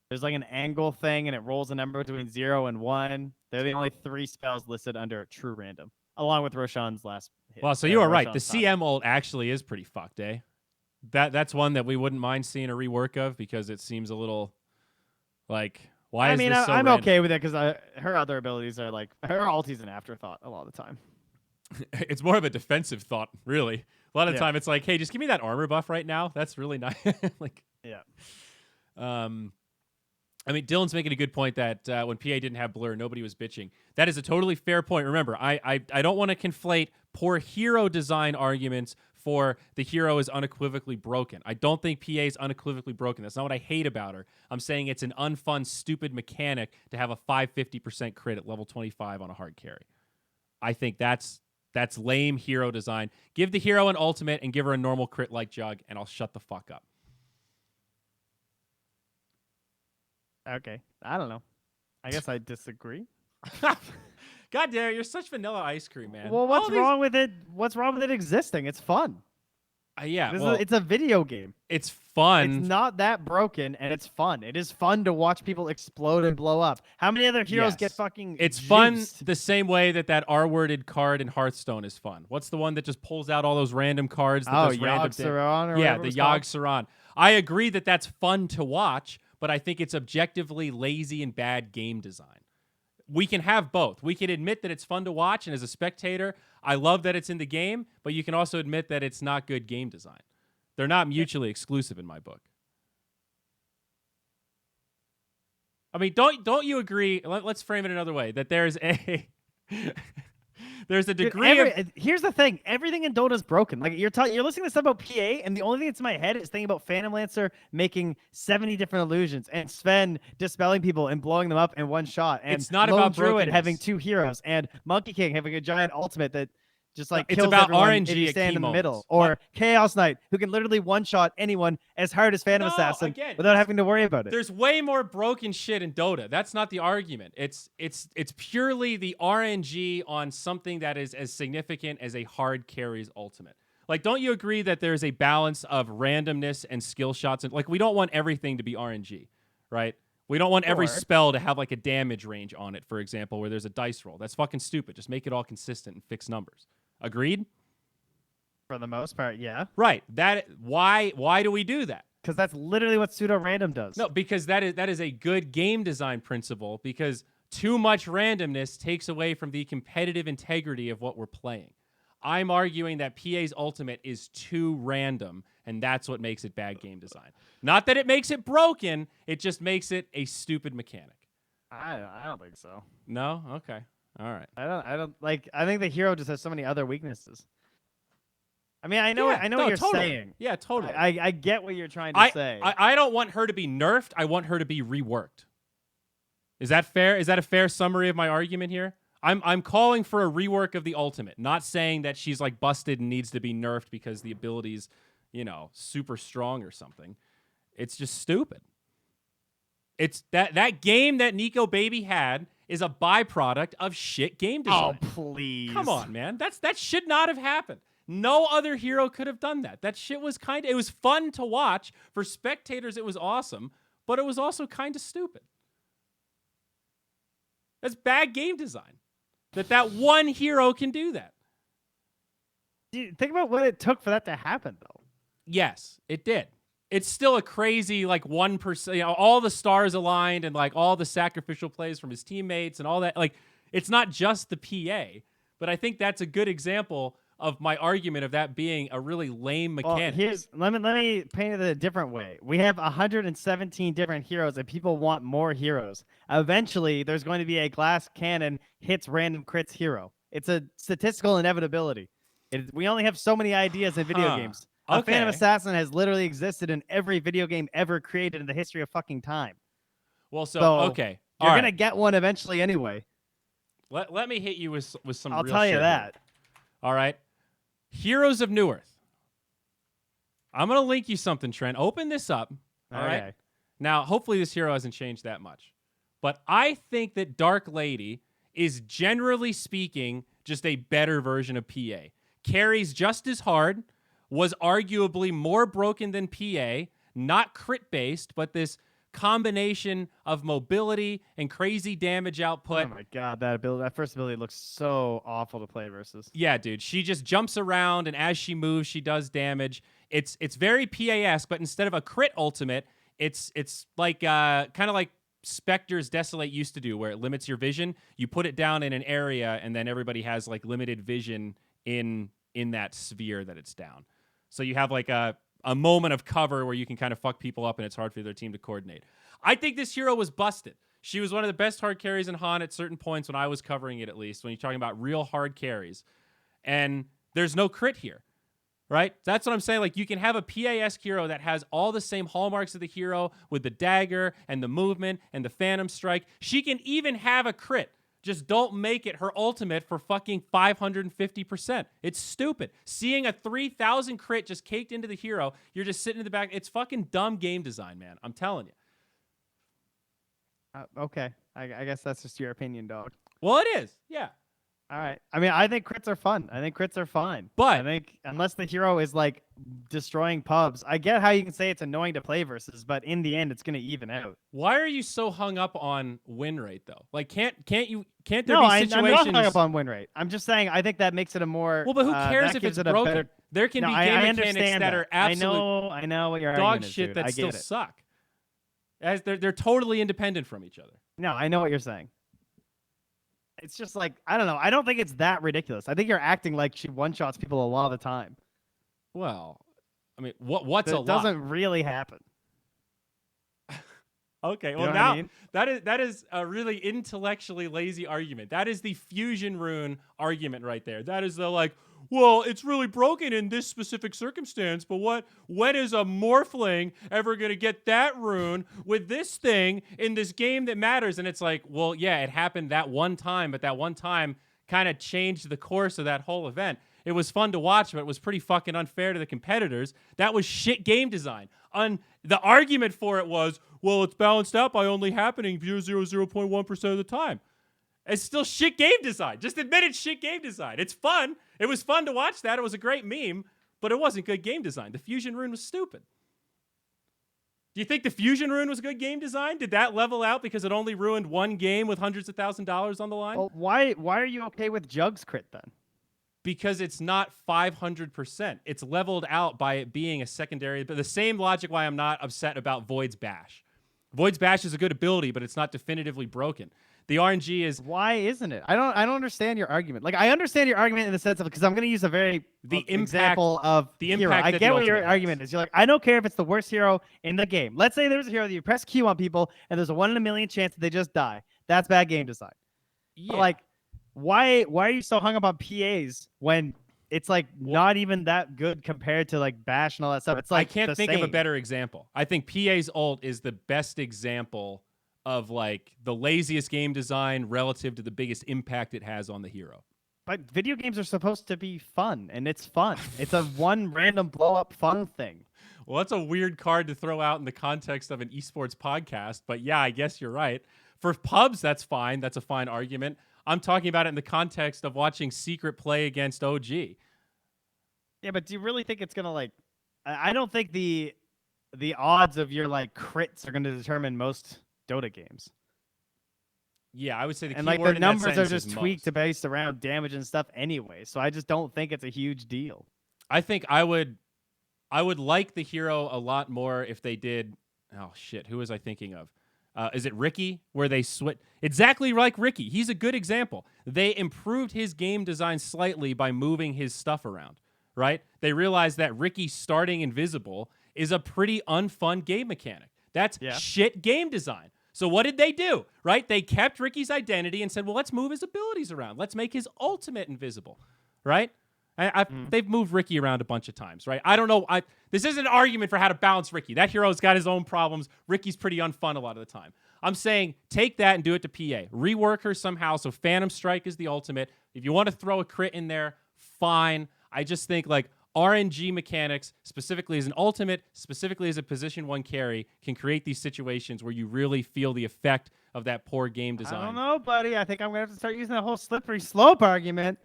There's like an angle thing, and it rolls a number between 0 and 1. They're the only 3 spells listed under true random, along with Roshan's last hit. Well, so you are right. The CM ult actually is pretty fucked, eh? That's one that we wouldn't mind seeing a rework of because it seems a little like, why is this so I'm random? okay with it because her other abilities are like, her ulti's an afterthought a lot of the time. It's more of a defensive thought, really. A lot of the time it's like, hey, just give me that armor buff right now. That's really nice. Like, yeah. I mean, Dylan's making a good point that when PA didn't have blur, nobody was bitching. That is a totally fair point. Remember, I don't want to conflate poor hero design arguments for the hero is unequivocally broken. I don't think PA is unequivocally broken. That's not what I hate about her. I'm saying it's an unfun, stupid mechanic to have a 550% crit at level 25 on a hard carry. I think that's lame hero design. Give the hero an ultimate and give her a normal crit like Jug, and I'll shut the fuck up. Okay. I don't know. I guess I disagree. God damn it, you're such vanilla ice cream, man. Well, what's wrong with it? What's wrong with it existing? It's fun. Yeah, it's a video game. It's fun. It's not that broken, and it's fun. It is fun to watch people explode and blow up. How many other heroes get fucking It's juiced? fun the same way that R-worded card in Hearthstone is fun. What's the one that just pulls out all those random cards? That does random Yogg-Saron yeah, the Yogg-Saron. I agree that that's fun to watch, but I think it's objectively lazy and bad game design. We can have both. We can admit that it's fun to watch, and as a spectator, I love that it's in the game, but you can also admit that it's not good game design. They're not mutually exclusive in my book. I mean, don't you agree? Let's frame it another way, that there's a there's a degree Here's the thing. Everything in Dota is broken. Like, you're listening to stuff about PA, and the only thing that's in my head is thinking about Phantom Lancer making 70 different illusions, and Sven dispelling people and blowing them up in one shot, and it's not Lone about Druid brokenness. having 2 heroes, and Monkey King having a giant ultimate that just like it's kills about everyone RNG if you at stand key in the moments. middle, or Chaos Knight who can literally one-shot anyone as hard as Phantom Assassin again, without having to worry about it. There's way more broken shit in Dota. That's not the argument. It's purely the RNG on something that is as significant as a hard carry's ultimate. Like, don't you agree that there's a balance of randomness and skill shots? And like, we don't want everything to be RNG, right? We don't want every spell to have like a damage range on it, for example, where there's a dice roll. That's fucking stupid. Just make it all consistent and fix numbers. Agreed? For the most part, yeah. Right. Why do we do that? Because that's literally what pseudo-random does. No, because that is a good game design principle, because too much randomness takes away from the competitive integrity of what we're playing. I'm arguing that PA's ultimate is too random, and that's what makes it bad game design. Not that it makes it broken, it just makes it a stupid mechanic. I don't think so. No? Okay. All right. I don't like. I think the hero just has so many other weaknesses. I mean, I know what you're saying. Yeah, totally. I get what you're trying to say. I don't want her to be nerfed. I want her to be reworked. Is that fair? Is that a fair summary of my argument here? I'm calling for a rework of the ultimate, not saying that she's like busted and needs to be nerfed because the ability's, super strong or something. It's just stupid. It's that game that Nico Baby had is a byproduct of shit game design. Oh, please. Come on, man. That should not have happened. No other hero could have done that. That shit was it was fun to watch. For spectators, it was awesome, but it was also kind of stupid. That's bad game design. That one hero can do that. Dude, think about what it took for that to happen, though. Yes, it did. It's still a crazy, 1%, all the stars aligned and, all the sacrificial plays from his teammates and all that. Like, it's not just the PA, but I think that's a good example of my argument of that being a really lame mechanic. Well, let me paint it a different way. We have 117 different heroes, and people want more heroes. Eventually, there's going to be a glass cannon hits random crits hero. It's a statistical inevitability. We only have so many ideas in video games. A Phantom Assassin has literally existed in every video game ever created in the history of fucking time. Well, so okay, you're gonna get one eventually anyway. Let me hit you with some. I'll real tell you shit that. Here. All right, Heroes of Newerth. I'm gonna link you something, Trent. Open this up. All right. Now, hopefully, this hero hasn't changed that much, but I think that Dark Lady is generally speaking just a better version of PA. Carries just as hard. Was arguably more broken than PA, not crit based, but this combination of mobility and crazy damage output. Oh my god, that first ability looks so awful to play versus. Yeah, dude, she just jumps around, and as she moves, she does damage. It's very PA-esque, but instead of a crit ultimate, it's like kind of like Spectre's Desolate used to do, where it limits your vision. You put it down in an area, and then everybody has like limited vision in that sphere that it's down. So you have like a moment of cover where you can kind of fuck people up and it's hard for their team to coordinate. I think this hero was busted. She was one of the best hard carries in Han at certain points when I was covering it, at least, when you're talking about real hard carries. And there's no crit here, right? That's what I'm saying. Like, you can have a PA-esque hero that has all the same hallmarks of the hero with the dagger and the movement and the phantom strike. She can even have a crit. Just don't make it her ultimate for fucking 550%. It's stupid. Seeing a 3,000 crit just caked into the hero, you're just sitting in the back. It's fucking dumb game design, man. I'm telling you. Okay. I guess that's just your opinion, dog. Well, it is. Yeah. All right. I mean, I think crits are fun. I think crits are fine. But I think unless the hero is like destroying pubs, I get how you can say it's annoying to play versus, but in the end, it's going to even out. Why are you so hung up on win rate though? Like, can't there be situations? I'm not hung up on win rate. I'm just saying I think that makes it a more. Well, but who cares if it's broken? There can be game mechanics that are absolute. I know what your dog is, shit dude. that still suck. As they're totally independent from each other. No, I know what you're saying. It's just like, I don't know. I don't think it's that ridiculous. I think you're acting like she one-shots people a lot of the time. Well, I mean, what's a lot? It doesn't really happen. Okay, well, I mean? that is a really intellectually lazy argument. That is the fusion rune argument right there. That is the like, well, it's really broken in this specific circumstance, but when is a morphling ever going to get that rune with this thing in this game that matters? And it's like, well, yeah, it happened that one time, but that one time kind of changed the course of that whole event. It was fun to watch, but it was pretty fucking unfair to the competitors. That was shit game design. The argument for it was, well, it's balanced out by only happening 0.1% of the time. It's still shit game design. Just admit it's shit game design. It's fun. It was fun to watch that. It was a great meme, but it wasn't good game design. The fusion rune was stupid. Do you think the fusion rune was good game design? Did that level out because it only ruined one game with hundreds of $1,000s on the line? Well, why are you okay with Jug's crit then? Because it's not 500%. It's leveled out by it being a secondary. But the same logic why I'm not upset about Void's Bash. Void's Bash is a good ability, but it's not definitively broken. The RNG is... Why isn't it? I don't understand your argument. Like, I understand your argument in the sense of, because I'm going to use a very example of the hero. I get what your argument is. You're like, I don't care if it's the worst hero in the game. Let's say there's a hero that you press Q on people and there's a 1 in a million chance that they just die. That's bad game design. Yeah. But like, why are you so hung up on PAs when it's like not even that good compared to like Bash and all that stuff? It's like, I can't think of a better example. I think PA's ult is the best example of like the laziest game design relative to the biggest impact it has on the hero. But video games are supposed to be fun, and it's fun. It's a one random blow up fun thing. Well, that's a weird card to throw out in the context of an esports podcast, but yeah, I guess you're right. For pubs, that's fine. That's a fine argument. I'm talking about it in the context of watching Secret play against OG. Yeah, but do you really think it's gonna like? I don't think the odds of your like crits are gonna determine most Dota games. Yeah, I would say the numbers are just tweaked based around damage and stuff anyway. So I just don't think it's a huge deal. I think I would like the hero a lot more if they did. Oh shit, who was I thinking of? Is it Ricky where they switch? Exactly like Ricky. He's a good example. They improved his game design slightly by moving his stuff around, right? They realized that Ricky starting invisible is a pretty unfun game mechanic. That's shit game design. So what did they do, right? They kept Ricky's identity and said, well, let's move his abilities around. Let's make his ultimate invisible, right? They've moved Ricky around a bunch of times, right? I don't know. This isn't an argument for how to balance Ricky. That hero's got his own problems. Ricky's pretty unfun a lot of the time. I'm saying take that and do it to PA. Rework her somehow so Phantom Strike is the ultimate. If you want to throw a crit in there, fine. I just think like RNG mechanics, specifically as an ultimate, specifically as a position 1 carry, can create these situations where you really feel the effect of that poor game design. I don't know, buddy. I think I'm going to have to start using that whole slippery slope argument.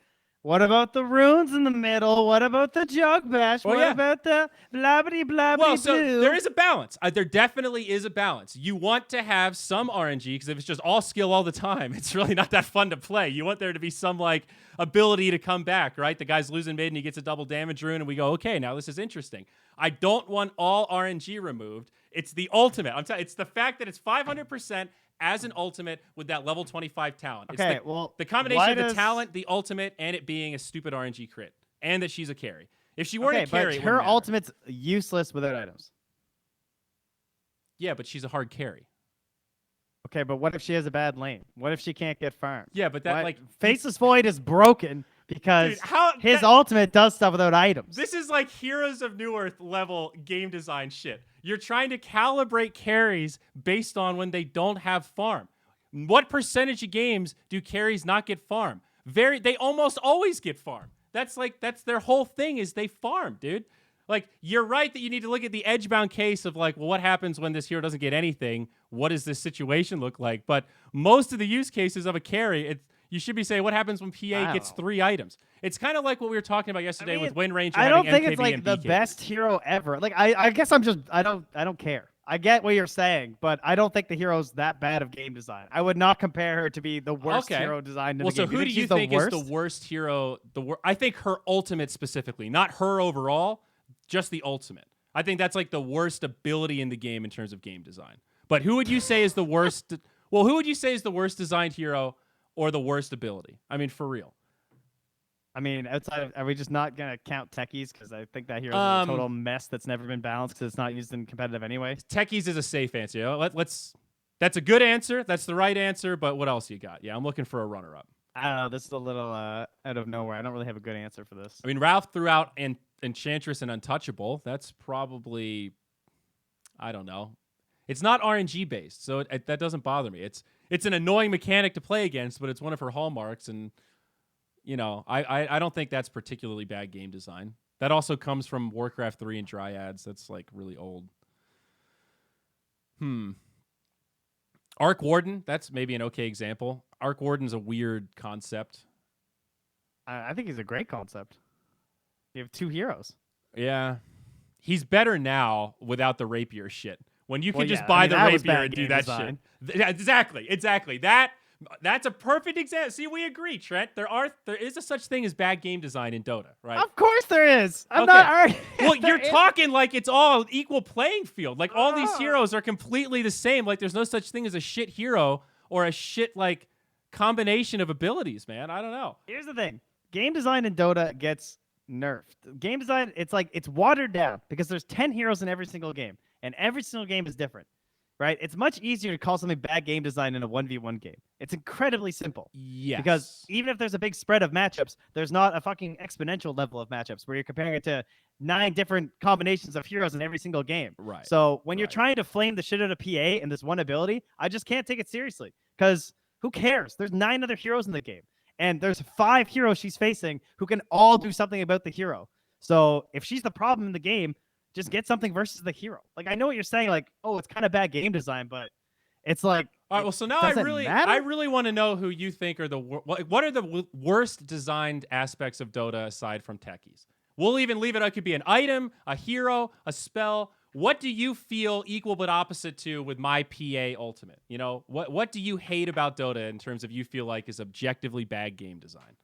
What about the runes in the middle? What about the jug bash? What about the blabbity blabbity Well, so blue? there is a balance. There definitely is a balance. You want to have some RNG because if it's just all skill all the time, it's really not that fun to play. You want there to be some like ability to come back, right? The guy's losing mid and he gets a double damage rune and we go, okay, now this is interesting. I don't want all RNG removed. It's the ultimate. I'm telling you, it's the fact that it's 500% as an ultimate with that level 25 talent. Okay, it's the combination of the talent, the ultimate, and it being a stupid RNG crit, and that she's a carry. If she weren't a carry, but her ultimate's useless without items. Yeah, but she's a hard carry. Okay, but what if she has a bad lane? What if she can't get farmed? Yeah, but that Faceless Void is broken because his ultimate does stuff without items. This is like Heroes of Newerth level game design shit. You're trying to calibrate carries based on when they don't have farm. What percentage of games do carries not get farm? They almost always get farm. That's their whole thing is they farm, dude. Like, you're right that you need to look at the edge-bound case of like, well, what happens when this hero doesn't get anything? What does this situation look like? But most of the use cases of a carry, you should be saying, what happens when PA gets 3 items? It's kind of like what we were talking about yesterday with win range. I don't think it's like the best hero ever. Like, I guess I don't care. I get what you're saying, but I don't think the hero's that bad of game design. I would not compare her to be the worst hero designed in the game. Well, so who do you think is the worst hero? I think her ultimate specifically, not her overall, just the ultimate. I think that's like the worst ability in the game in terms of game design. But who would you say is the worst? Well, who would you say is the worst designed hero or the worst ability? I mean, for real. I mean, outside of, are we just not going to count techies? Because I think that hero's a total mess that's never been balanced because it's not used in competitive anyway. Techies is a safe answer. You know? That's a good answer. That's the right answer. But what else you got? Yeah, I'm looking for a runner-up. I don't know. This is a little out of nowhere. I don't really have a good answer for this. I mean, Ralph threw out Enchantress and Untouchable. That's probably, I don't know. It's not RNG based, so that doesn't bother me. It's an annoying mechanic to play against, but it's one of her hallmarks, and you know, I don't think that's particularly bad game design. That also comes from Warcraft 3 and Dryads. That's like really old. Arc Warden, that's maybe an okay example. Arc Warden's a weird concept. I think he's a great concept. You have 2 heroes. Yeah. He's better now without the rapier shit. When you can just buy the rapier and do that shit. Yeah, exactly. That's a perfect example. See, we agree, Trent. There is a such thing as bad game design in Dota, right? Of course there is. I'm not arguing. Well, you're talking like it's all equal playing field. Like all these heroes are completely the same. Like there's no such thing as a shit hero or a shit like combination of abilities, man. I don't know. Here's the thing. Game design in Dota gets nerfed. Game design, it's watered down because there's 10 heroes in every single game, and every single game is different, right? It's much easier to call something bad game design in a 1v1 game. It's incredibly simple. Yes. Because even if there's a big spread of matchups, there's not a fucking exponential level of matchups where you're comparing it to 9 different combinations of heroes in every single game. Right. So when you're trying to flame the shit out of PA in this one ability, I just can't take it seriously because who cares? There's 9 other heroes in the game. And there's 5 heroes she's facing who can all do something about the hero. So if she's the problem in the game, just get something versus the hero. Like, I know what you're saying, like, oh, it's kind of bad game design, but it's like, all right, well, so now I really want to know who you think are what are the worst designed aspects of Dota aside from techies? We'll even leave it. It could be an item, a hero, a spell. What do you feel equal but opposite to with my PA ultimate? You know, what do you hate about Dota in terms of you feel like is objectively bad game design?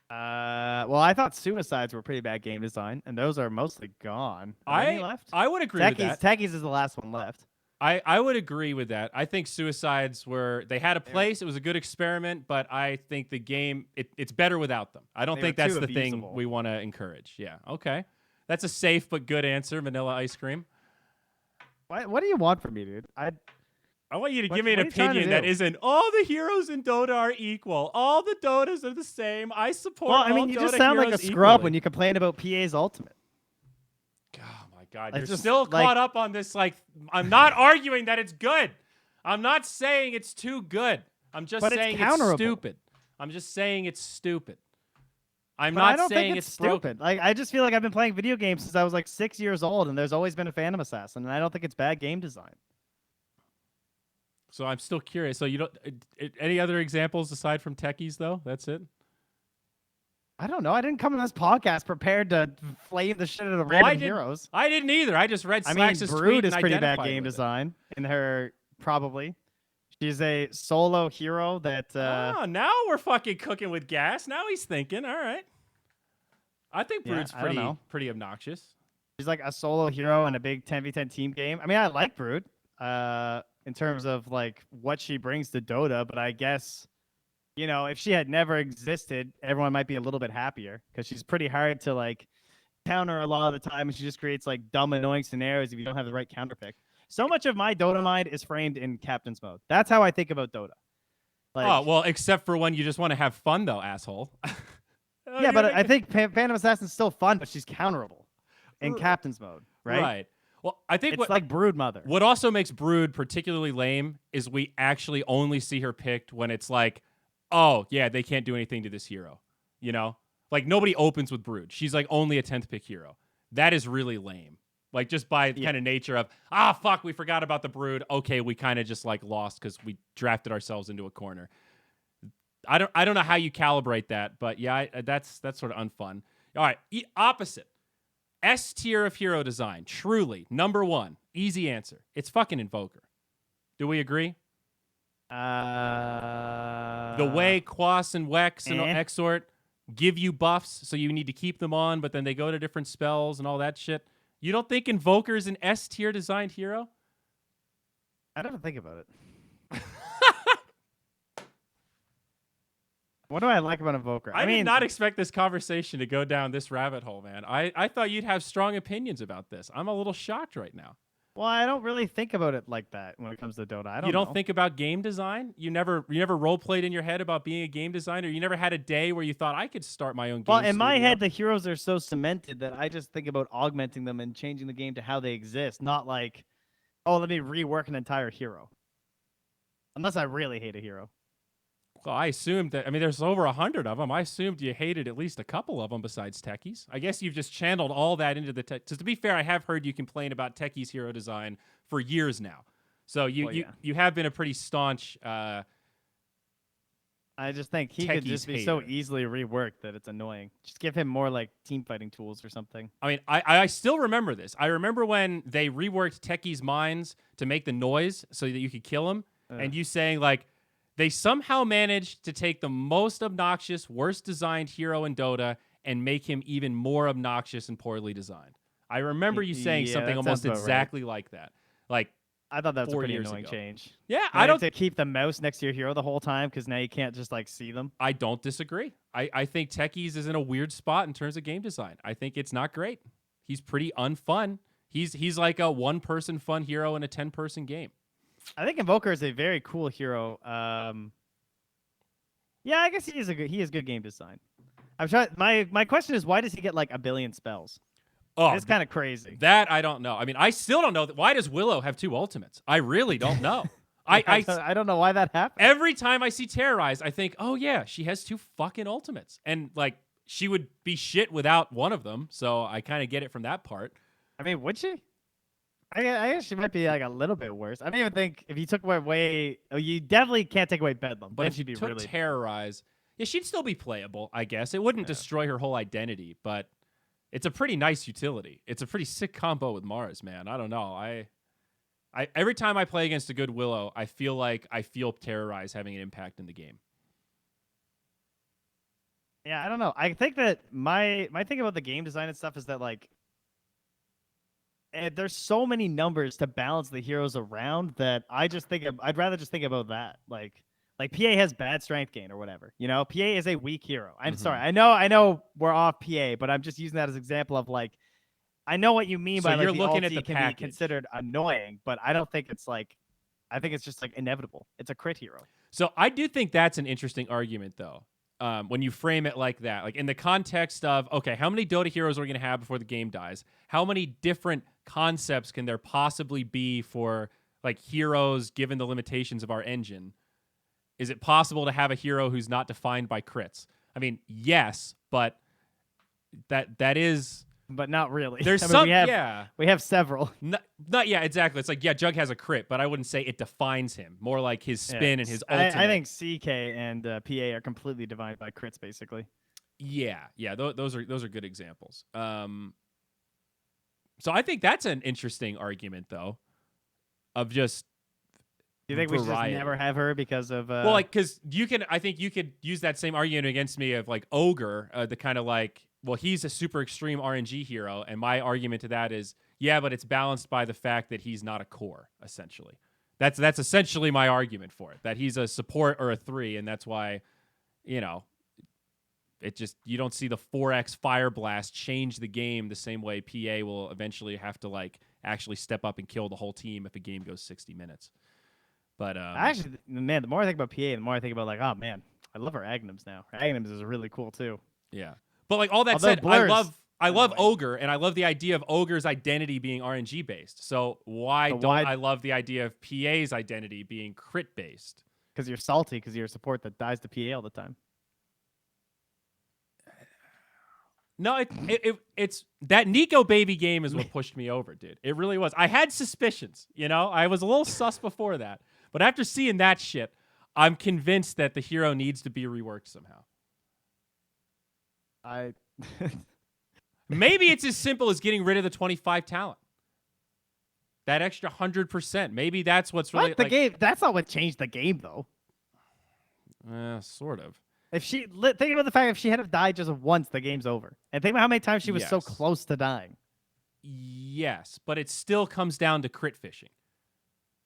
Well, I thought suicides were pretty bad game design, and those are mostly gone. Are any left? I would agree with that. Techies is the last one left. I would agree with that. I think suicides they had a place. It was a good experiment, but I think the game it's better without them. I don't They think were that's too the thing abusable. we want to encourage. Yeah. Okay. That's a safe but good answer. Vanilla ice cream. What do you want from me, dude? I want you to What- give me an what are you trying to opinion that do? isn't all the heroes in Dota are equal. All the Dotas are the same. I support Well, I mean, all you Dota just sound like a heroes scrub equally. when you complain about PA's ultimate. Oh my god, Like, you're just, still like- caught up on this. Like, I'm not arguing that it's good. I'm not saying it's too good. I'm just But it's saying it's counterable. stupid. I'm just saying it's stupid. I'm But not I don't saying think it's it's broken. stupid. Like, I just feel like I've been playing video games since I was like 6 years old, and there's always been a Phantom Assassin, and I don't think it's bad game design. So I'm still curious. So you don't any other examples aside from techies though? That's it. I don't know. I didn't come to this podcast prepared to flame the shit out of Well, random heroes. I didn't either. I just read I mean, Slax's tweet Brood and is pretty bad identified game with it. design in her, probably. She's a solo hero that... Oh, now we're fucking cooking with gas. Now he's thinking. All right. I think Yeah, Brood's I don't know. pretty obnoxious. She's like a solo hero in a big 10v10 team game. I mean, I like Brood in terms of like what she brings to Dota, but I guess, you know, if she had never existed, everyone might be a little bit happier because she's pretty hard to like counter a lot of the time, and she just creates like dumb, annoying scenarios if you don't have the right counter pick. So much of my Dota mind is framed in captain's mode. That's how I think about Dota. Like, Oh, well, except for when you just want to have fun though, asshole. yeah, but I think Phantom Assassin's still fun, but she's counterable in captain's mode, right? Right. Well, I think It's like Brood Mother. what also makes Brood particularly lame is we actually only see her picked when it's like, oh, yeah, they can't do anything to this hero. You know? Like, nobody opens with Brood. She's like only a 10th pick hero. That is really lame. Like, just by kind of nature of, fuck, we forgot about the Brood. Okay, we kind of just like lost because we drafted ourselves into a corner. I don't know how you calibrate that, but yeah, that's sort of unfun. All right, opposite. S tier of hero design, truly number one, easy answer. It's fucking Invoker. Do we agree? The way Quas and Wex and Exort give you buffs, so you need to keep them on, but then they go to different spells and all that shit. You don't think Invoker is an S tier designed hero? I don't think about it. What do I like about Invoker? I mean, did not expect this conversation to go down this rabbit hole, man. I thought you'd have strong opinions about this. I'm a little shocked right now. well, I don't really think about it like that when it comes to Dota. I don't You don't know. think about game design? You never role played in your head about being a game designer? You never had a day where you thought I could start my own game Well, in my studio? head, the heroes are so cemented that I just think about augmenting them and changing the game to how they exist, not like, oh, let me rework an entire hero. Unless I really hate a hero. Well, I assumed that. I mean, there's over 100 of them. I assumed you hated at least a couple of them besides techies. I guess you've just channeled all that into the tech. To be fair, I have heard you complain about techies hero design for years now. So you have been a pretty staunch. I just think he Techies could just be so hater. easily reworked that it's annoying. Just give him more like team fighting tools or something. I mean, I still remember this. I remember when they reworked Techie's mines to make the noise so that you could kill him, and you saying like they somehow managed to take the most obnoxious, worst designed hero in Dota and make him even more obnoxious and poorly designed. I remember you saying Yeah, something that almost sounds about exactly like that. Like, I thought that was a 4 pretty years annoying ago. change. yeah, And I then don't to keep the mouse next to your hero the whole time because now you can't just like see them. I don't disagree. I think Techies is in a weird spot in terms of game design. I think it's not great. He's pretty unfun. He's like a 1-person fun hero in a 10-person game. I think Invoker is a very cool hero. Yeah, I guess he is good game design. I'm trying. My question is, why does he get like a billion spells? Oh, It's kind of crazy. that I don't know. I mean, I still don't know. Why does Willow have 2 ultimates? I really don't know. I don't know why that happened. every time I see Terrorize, I think, oh yeah, she has 2 fucking ultimates, and like she would be shit without one of them. So I kind of get it from that part. I mean, would she? I guess she might be like a little bit worse. I don't even think if you took away, you definitely can't take away Bedlam. But Then if she'd you be took really. Terrorize, yeah, she'd still be playable, I guess. It wouldn't destroy her whole identity, but it's a pretty nice utility. It's a pretty sick combo with Mars, man. I don't know. I every time I play against a good Willow, I feel Terrorize having an impact in the game. Yeah, I don't know. I think that my thing about the game design and stuff is that like there's so many numbers to balance the heroes around that I'd rather just think about that. Like PA has bad strength gain or whatever. You know, PA is a weak hero. I'm sorry. I know we're off PA, but I'm just using that as an example of like, I know what you mean So by you're like the looking at ulti the can package. be considered annoying, but I don't think it's like, I think it's just like inevitable. It's a crit hero. So I do think that's an interesting argument, though, when you frame it like that. Like in the context of, okay, how many Dota heroes are we going to have before the game dies? How many different concepts can there possibly be for like heroes given the limitations of our engine? Is it possible to have a hero who's not defined by crits? I mean, yes, but that is... But not really. There's we have several. Not yeah, exactly. It's like, yeah, Jug has a crit, but I wouldn't say it defines him. More like his spin and his ultimate. I think CK and PA are completely defined by crits, basically. Yeah. Those are good examples. So I think that's an interesting argument, though, of just... Do you think we should just never have her because of... Well, like, because I think you could use that same argument against me of, like, Ogre, the kind of, like, well, he's a super extreme RNG hero, and my argument to that is, yeah, but it's balanced by the fact that he's not a core, essentially. That's essentially my argument for it, that he's a support or a 3, and that's why, you know, it just... You don't see the 4x Fire Blast change the game the same way PA will eventually have to, like, actually step up and kill the whole team if a game goes 60 minutes. But actually, man, the more I think about PA, the more I think about like, oh man, I love her Agnums now. Her Agnums is really cool too. Yeah, but like all that said, I love Ogre, and I love the idea of Ogre's identity being RNG based. So why don't I love the idea of PA's identity being crit based? Because you're salty, because you're a support that dies to PA all the time. No, it's that Nico baby game is what pushed me over, dude. It really was. I had suspicions, you know. I was a little sus before that. But after seeing that shit, I'm convinced that the hero needs to be reworked somehow. Maybe it's as simple as getting rid of the 25 talent. That extra 100%. Maybe that's what's really... the game. That's not what changed the game, though. Sort of. If she... Think about the fact if she had died just once, the game's over. And think about how many times she was so close to dying. Yes, but it still comes down to crit fishing.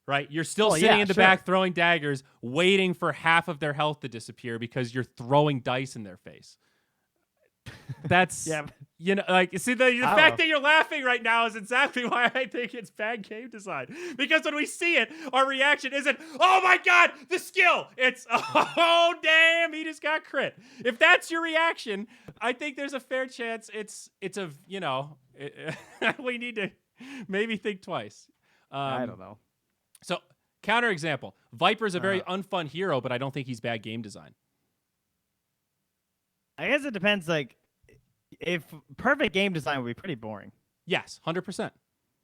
Right? You're still sitting in the back throwing daggers, waiting for half of their health to disappear because you're throwing dice in their face. That's, you know, like, see, the fact that you're laughing right now is exactly why I think it's bad game design. Because when we see it, our reaction isn't, oh my God, the skill. It's, oh, damn, he just got crit. If that's your reaction, I think there's a fair chance it's a, you know, we need to maybe think twice. I don't know. So, counter example. Viper's a very unfun hero, but I don't think he's bad game design. I guess it depends, like, if perfect game design would be pretty boring. Yes, 100%.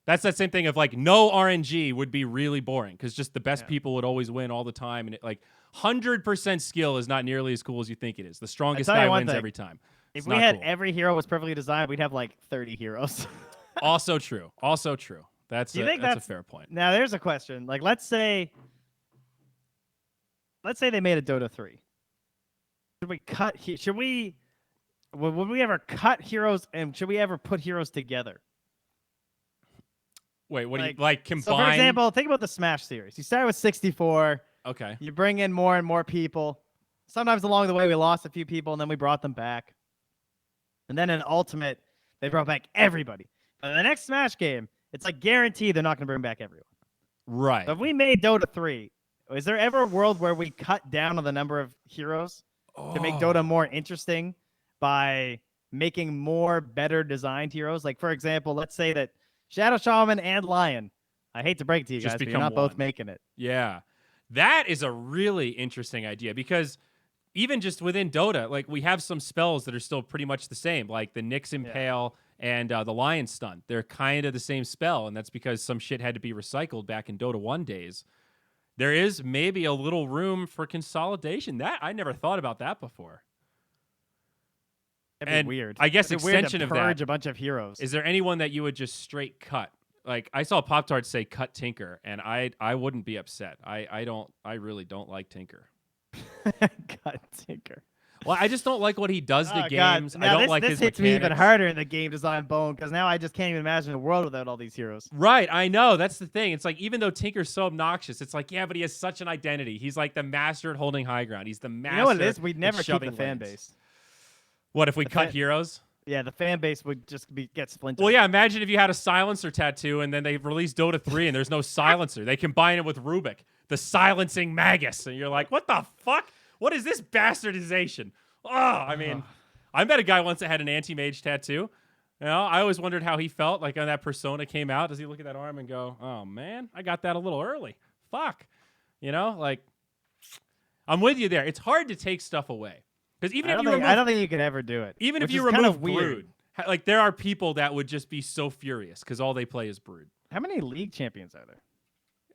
That's that same thing of, like, no RNG would be really boring, because just the best people would always win all the time, and, 100% skill is not nearly as cool as you think it is. The strongest guy wins every time. If we had every hero was perfectly designed, we'd have, 30 heroes. Also true. That's a fair point. Now there's a question. Like, let's say they made a Dota 3. Would we ever cut heroes, and should we ever put heroes together? Wait, what do you like combine? So for example, think about the Smash series. You start with 64. Okay. You bring in more and more people. Sometimes along the way we lost a few people and then we brought them back. And then in Ultimate, they brought back everybody. But in the next Smash game, it's like guaranteed they're not going to bring back everyone. Right. So if we made Dota 3, is there ever a world where we cut down on the number of heroes to make Dota more interesting by making more better designed heroes? Like, for example, let's say that Shadow Shaman and Lion, I hate to break it to you guys, but you're not both making it. Yeah. That is a really interesting idea, because even just within Dota, like, we have some spells that are still pretty much the same, like the Nyx Impale and the Lion Stun. They're kind of the same spell, and that's because some shit had to be recycled back in Dota 1 days. There is maybe a little room for consolidation. That I never thought about that before. That'd be weird. I guess extension of that. Purge a bunch of heroes. Is there anyone that you would just straight cut? Like, I saw Pop-Tart say cut Tinker, and I wouldn't be upset. I really don't like Tinker. Cut Tinker. Well, I just don't like what he does to Oh, games. God. I Now don't this, like this his hits mechanics. me even harder in the game design bone because now I just can't even imagine a world without all these heroes. Right, I know. That's the thing. It's like, even though Tinker's so obnoxious, it's like, yeah, but he has such an identity. He's like the master at holding high ground. He's the master. You know what it is? We'd at never keep the shoving fan lanes. base. What if we The cut fan- heroes? Yeah, the fan base would just get splintered. Well, yeah, imagine if you had a silencer tattoo and then they released Dota 3 and there's no silencer. They combine it with Rubik, the silencing Magus. And you're like, what the fuck? What is this bastardization? Oh, I mean, I met a guy once that had an anti-mage tattoo. You know, I always wondered how he felt like when that persona came out. Does he look at that arm and go, oh, man, I got that a little early. Fuck. You know, like, I'm with you there. It's hard to take stuff away. Because even if you remove, I don't think you could ever do it. even if which you is kind remove of weird. Brood, like, there are people that would just be so furious because all they play is Brood. How many league champions are there?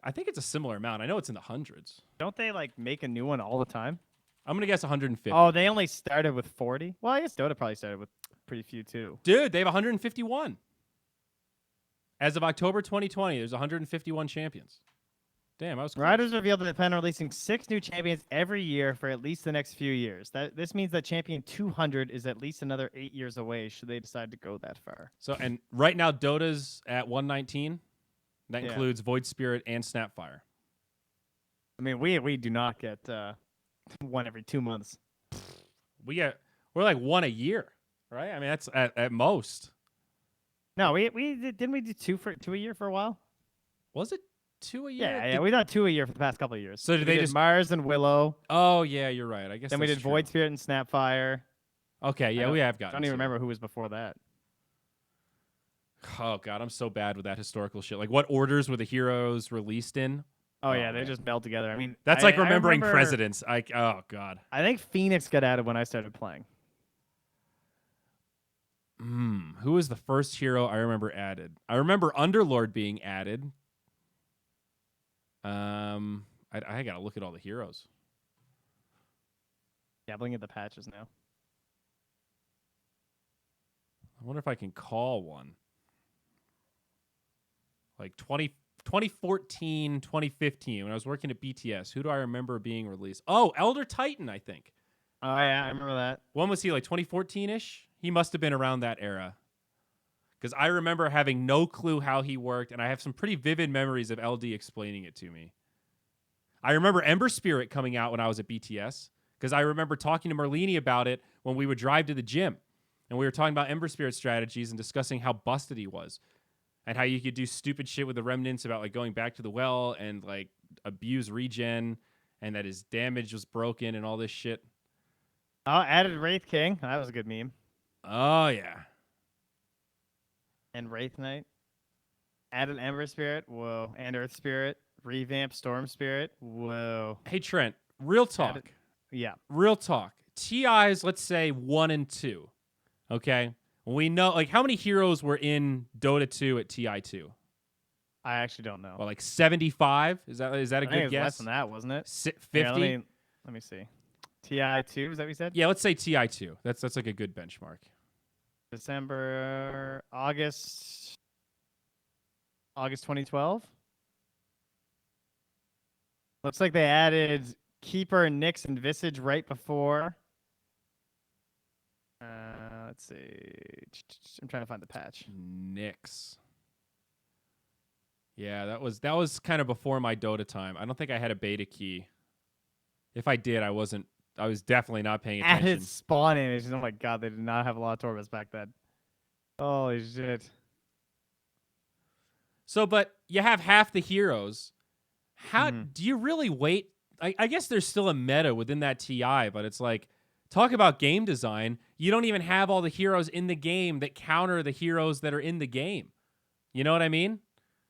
I think it's a similar amount. I know it's in the hundreds. Don't they like make a new one all the time? I'm going to guess 150. Oh, they only started with 40? Well, I guess Dota probably started with pretty few too. Dude, they have 151. As of October 2020, there's 151 champions. Damn, I was close. Riders revealed that they plan on releasing 6 new champions every year for at least the next few years. This means that Champion 200 is at least another 8 years away should they decide to go that far. So, and right now, Dota's at 119. That Yeah. includes Void Spirit and Snapfire. I mean, we do not get one every 2 months. We're like one a year, right? I mean, that's at most. No, didn't we do two a year for a while? Was it 2 a year? Yeah, we done 2 a year for the past couple of years. So did We they did just- Mars and Willow? Oh, yeah, you're right. I guess Then we that's did true. Void Spirit and Snapfire. Okay, yeah, we have got. I don't even remember who was before that. Oh god, I'm so bad with that historical shit. Like, what orders were the heroes released in? Oh yeah, they man. just meld together. I mean, That's I like remembering remember- presidents. Oh god. I think Phoenix got added when I started playing. Who was the first hero I remember added? I remember Underlord being added. I gotta look at all the heroes. Yeah, I'm looking at the patches now. I wonder if I can call one. Like 2014, 2015, when I was working at BTS, who do I remember being released? Oh, Elder Titan, I think. Oh yeah, I remember that. When was he, like 2014-ish? He must have been around that era. Because I remember having no clue how he worked, and I have some pretty vivid memories of LD explaining it to me. I remember Ember Spirit coming out when I was at BTS, because I remember talking to Merlini about it when we would drive to the gym. And we were talking about Ember Spirit strategies and discussing how busted he was. And how you could do stupid shit with the remnants about like going back to the well and like abuse regen, and that his damage was broken and all this shit. Oh, added Wraith King. That was a good meme. Oh, yeah. And Wraith Knight. Added Ember Spirit. Whoa. And Earth Spirit. Revamp Storm Spirit. Whoa. Hey, Trent, real talk. Added- Yeah. Real talk. TIs, let's say 1 and 2. Okay? We know, like, how many heroes were in Dota 2 at TI2? I actually don't know. Well, like 75? Is that a I think it good was guess? less than that, wasn't it? 50? Yeah, let me see. TI2, is that what you said? Yeah, let's say TI2. That's like a good benchmark. December, August 2012. Looks like they added Keeper, Nyx, and Visage right before. Let's see. I'm trying to find the patch. Nyx. Yeah, that was kind of before my Dota time. I don't think I had a beta key. If I did, I was definitely not paying attention. Added spawn animations. Oh my god, they did not have a lot of Torvus back then. Holy shit. So, but you have half the heroes. How Mhm. do you really wait? I guess there's still a meta within that TI, but it's like, talk about game design. You don't even have all the heroes in the game that counter the heroes that are in the game. You know what I mean?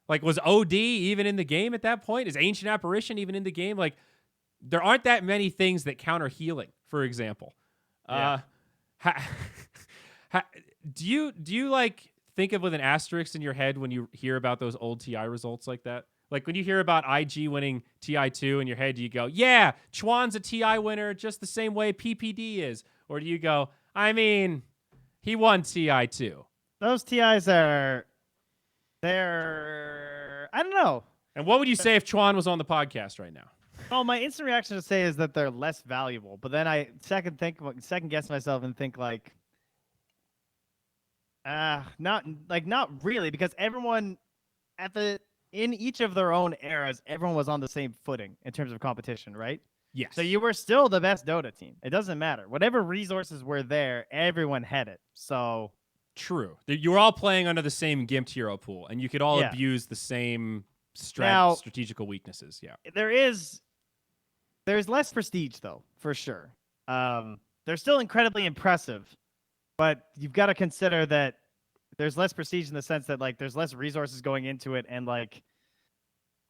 Like, was OD even in the game at that point? Is Ancient Apparition even in the game? Like, there aren't that many things that counter healing, for example. Yeah. Do you like think of with an asterisk in your head when you hear about those old TI results like that? Like when you hear about IG winning TI2 in your head, do you go, yeah, Chuan's a TI winner just the same way PPD is? Or do you go, I mean, he won TI2? Those TIs they're I don't know. And what would you say if Chuan was on the podcast right now? Well, my instant reaction to say is that they're less valuable, but then I second guess myself and think like, not really, because everyone in each of their own eras, everyone was on the same footing in terms of competition, right? Yes. So you were still the best Dota team. It doesn't matter. Whatever resources were there, everyone had it. So true. You were all playing under the same gimped hero pool, and you could all Yeah. abuse the same Now- strategical weaknesses. Yeah. there's less prestige though, for sure. They're still incredibly impressive, but you've got to consider that there's less prestige in the sense that like there's less resources going into it, and like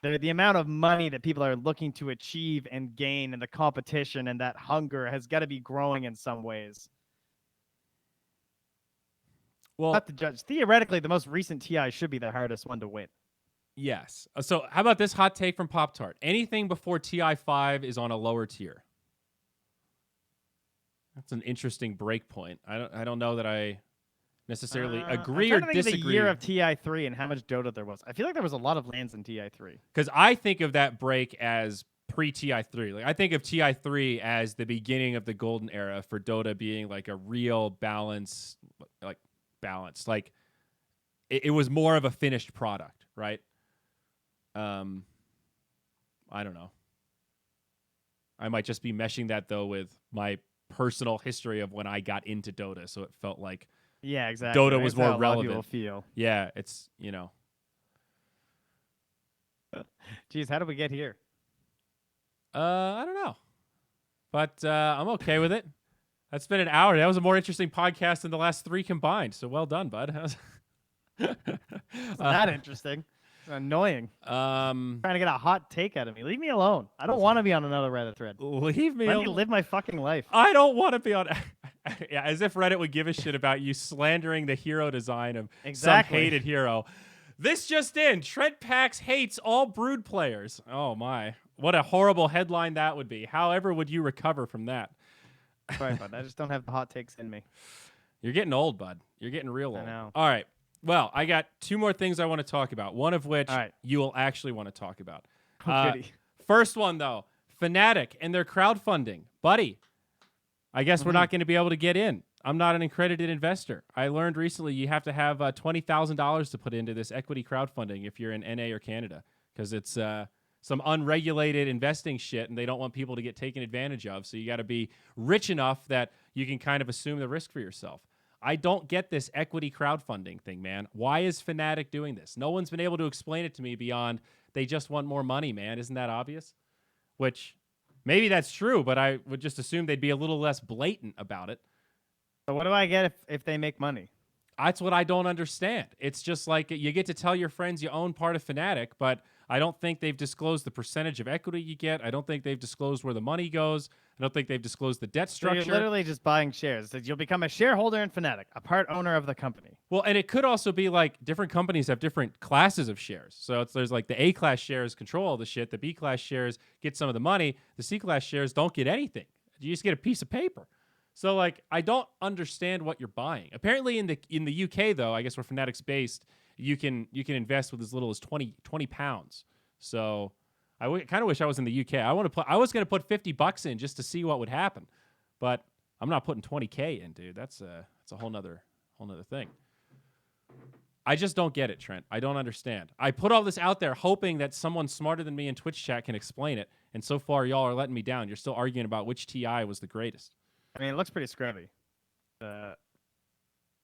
the amount of money that people are looking to achieve and gain, and the competition and that hunger has got to be growing in some ways. Well, Not to judge. Theoretically, the most recent TI should be the hardest one to win. yes. So how about this hot take from Pop Tart? Anything before TI5 is on a lower tier. That's an interesting break point. I don't know that I necessarily agree I'm or trying to think of disagree. the year of TI3 and how much Dota there was. I feel like there was a lot of lands in TI3. Because I think of that break as pre-TI3. Like I think of TI3 as the beginning of the golden era for Dota being like a real balance. Like it was more of a finished product, right? I don't know. I might just be meshing that though with my personal history of when I got into Dota, so it felt like Yeah, exactly. Dota was That's how more a lot of people relevant. feel. Yeah, it's Geez, how did we get here? I don't know, but I'm okay with it. That's been an hour. That was a more interesting podcast than the last 3 combined. So well done, bud. It's not interesting. It's annoying. Trying to get a hot take out of me. Leave me alone. I don't want to be on another Reddit thread. Leave me Let me alone. live my fucking life. I don't want to be on. Yeah, as if Reddit would give a shit about you slandering the hero design of Exactly. some hated hero. This just in: Trent Pax hates all Brood players. Oh my! What a horrible headline that would be. However, would you recover from that? Sorry, bud. I just don't have the hot takes in me. You're getting old, bud. You're getting real old. I know. All right. Well, I got 2 more things I want to talk about. One of which All right. you will actually want to talk about. Oh, goody. First one, though, Fnatic and their crowdfunding. Buddy, I guess we're not going to be able to get in. I'm not an accredited investor. I learned recently you have to have $20,000 to put into this equity crowdfunding if you're in NA or Canada, because it's some unregulated investing shit, and they don't want people to get taken advantage of. So you got to be rich enough that you can kind of assume the risk for yourself. I don't get this equity crowdfunding thing, man. Why is Fnatic doing this? No one's been able to explain it to me beyond they just want more money, man. Isn't that obvious? Which maybe that's true, but I would just assume they'd be a little less blatant about it. So what do I get if they make money? That's what I don't understand. It's just like you get to tell your friends you own part of Fnatic, but I don't think they've disclosed the percentage of equity you get. I don't think they've disclosed where the money goes. I don't think they've disclosed the debt structure. So you're literally just buying shares. So you'll become a shareholder in Fnatic, a part owner of the company. Well, and it could also be like different companies have different classes of shares. So there's like the A-class shares control all the shit. The B-class shares get some of the money. The C-class shares don't get anything. You just get a piece of paper. So like I don't understand what you're buying. Apparently in the UK though, I guess where Fnatic's based, you can invest with as little as 20 pounds. So I kind of wish I was in the UK. I was going to put $50 in just to see what would happen, but I'm not putting 20K in, dude. That's a whole nother thing. I just don't get it, Trent. I don't understand. I put all this out there hoping that someone smarter than me in Twitch chat can explain it, and so far y'all are letting me down. You're still arguing about which TI was the greatest. I mean, it looks pretty scrubby.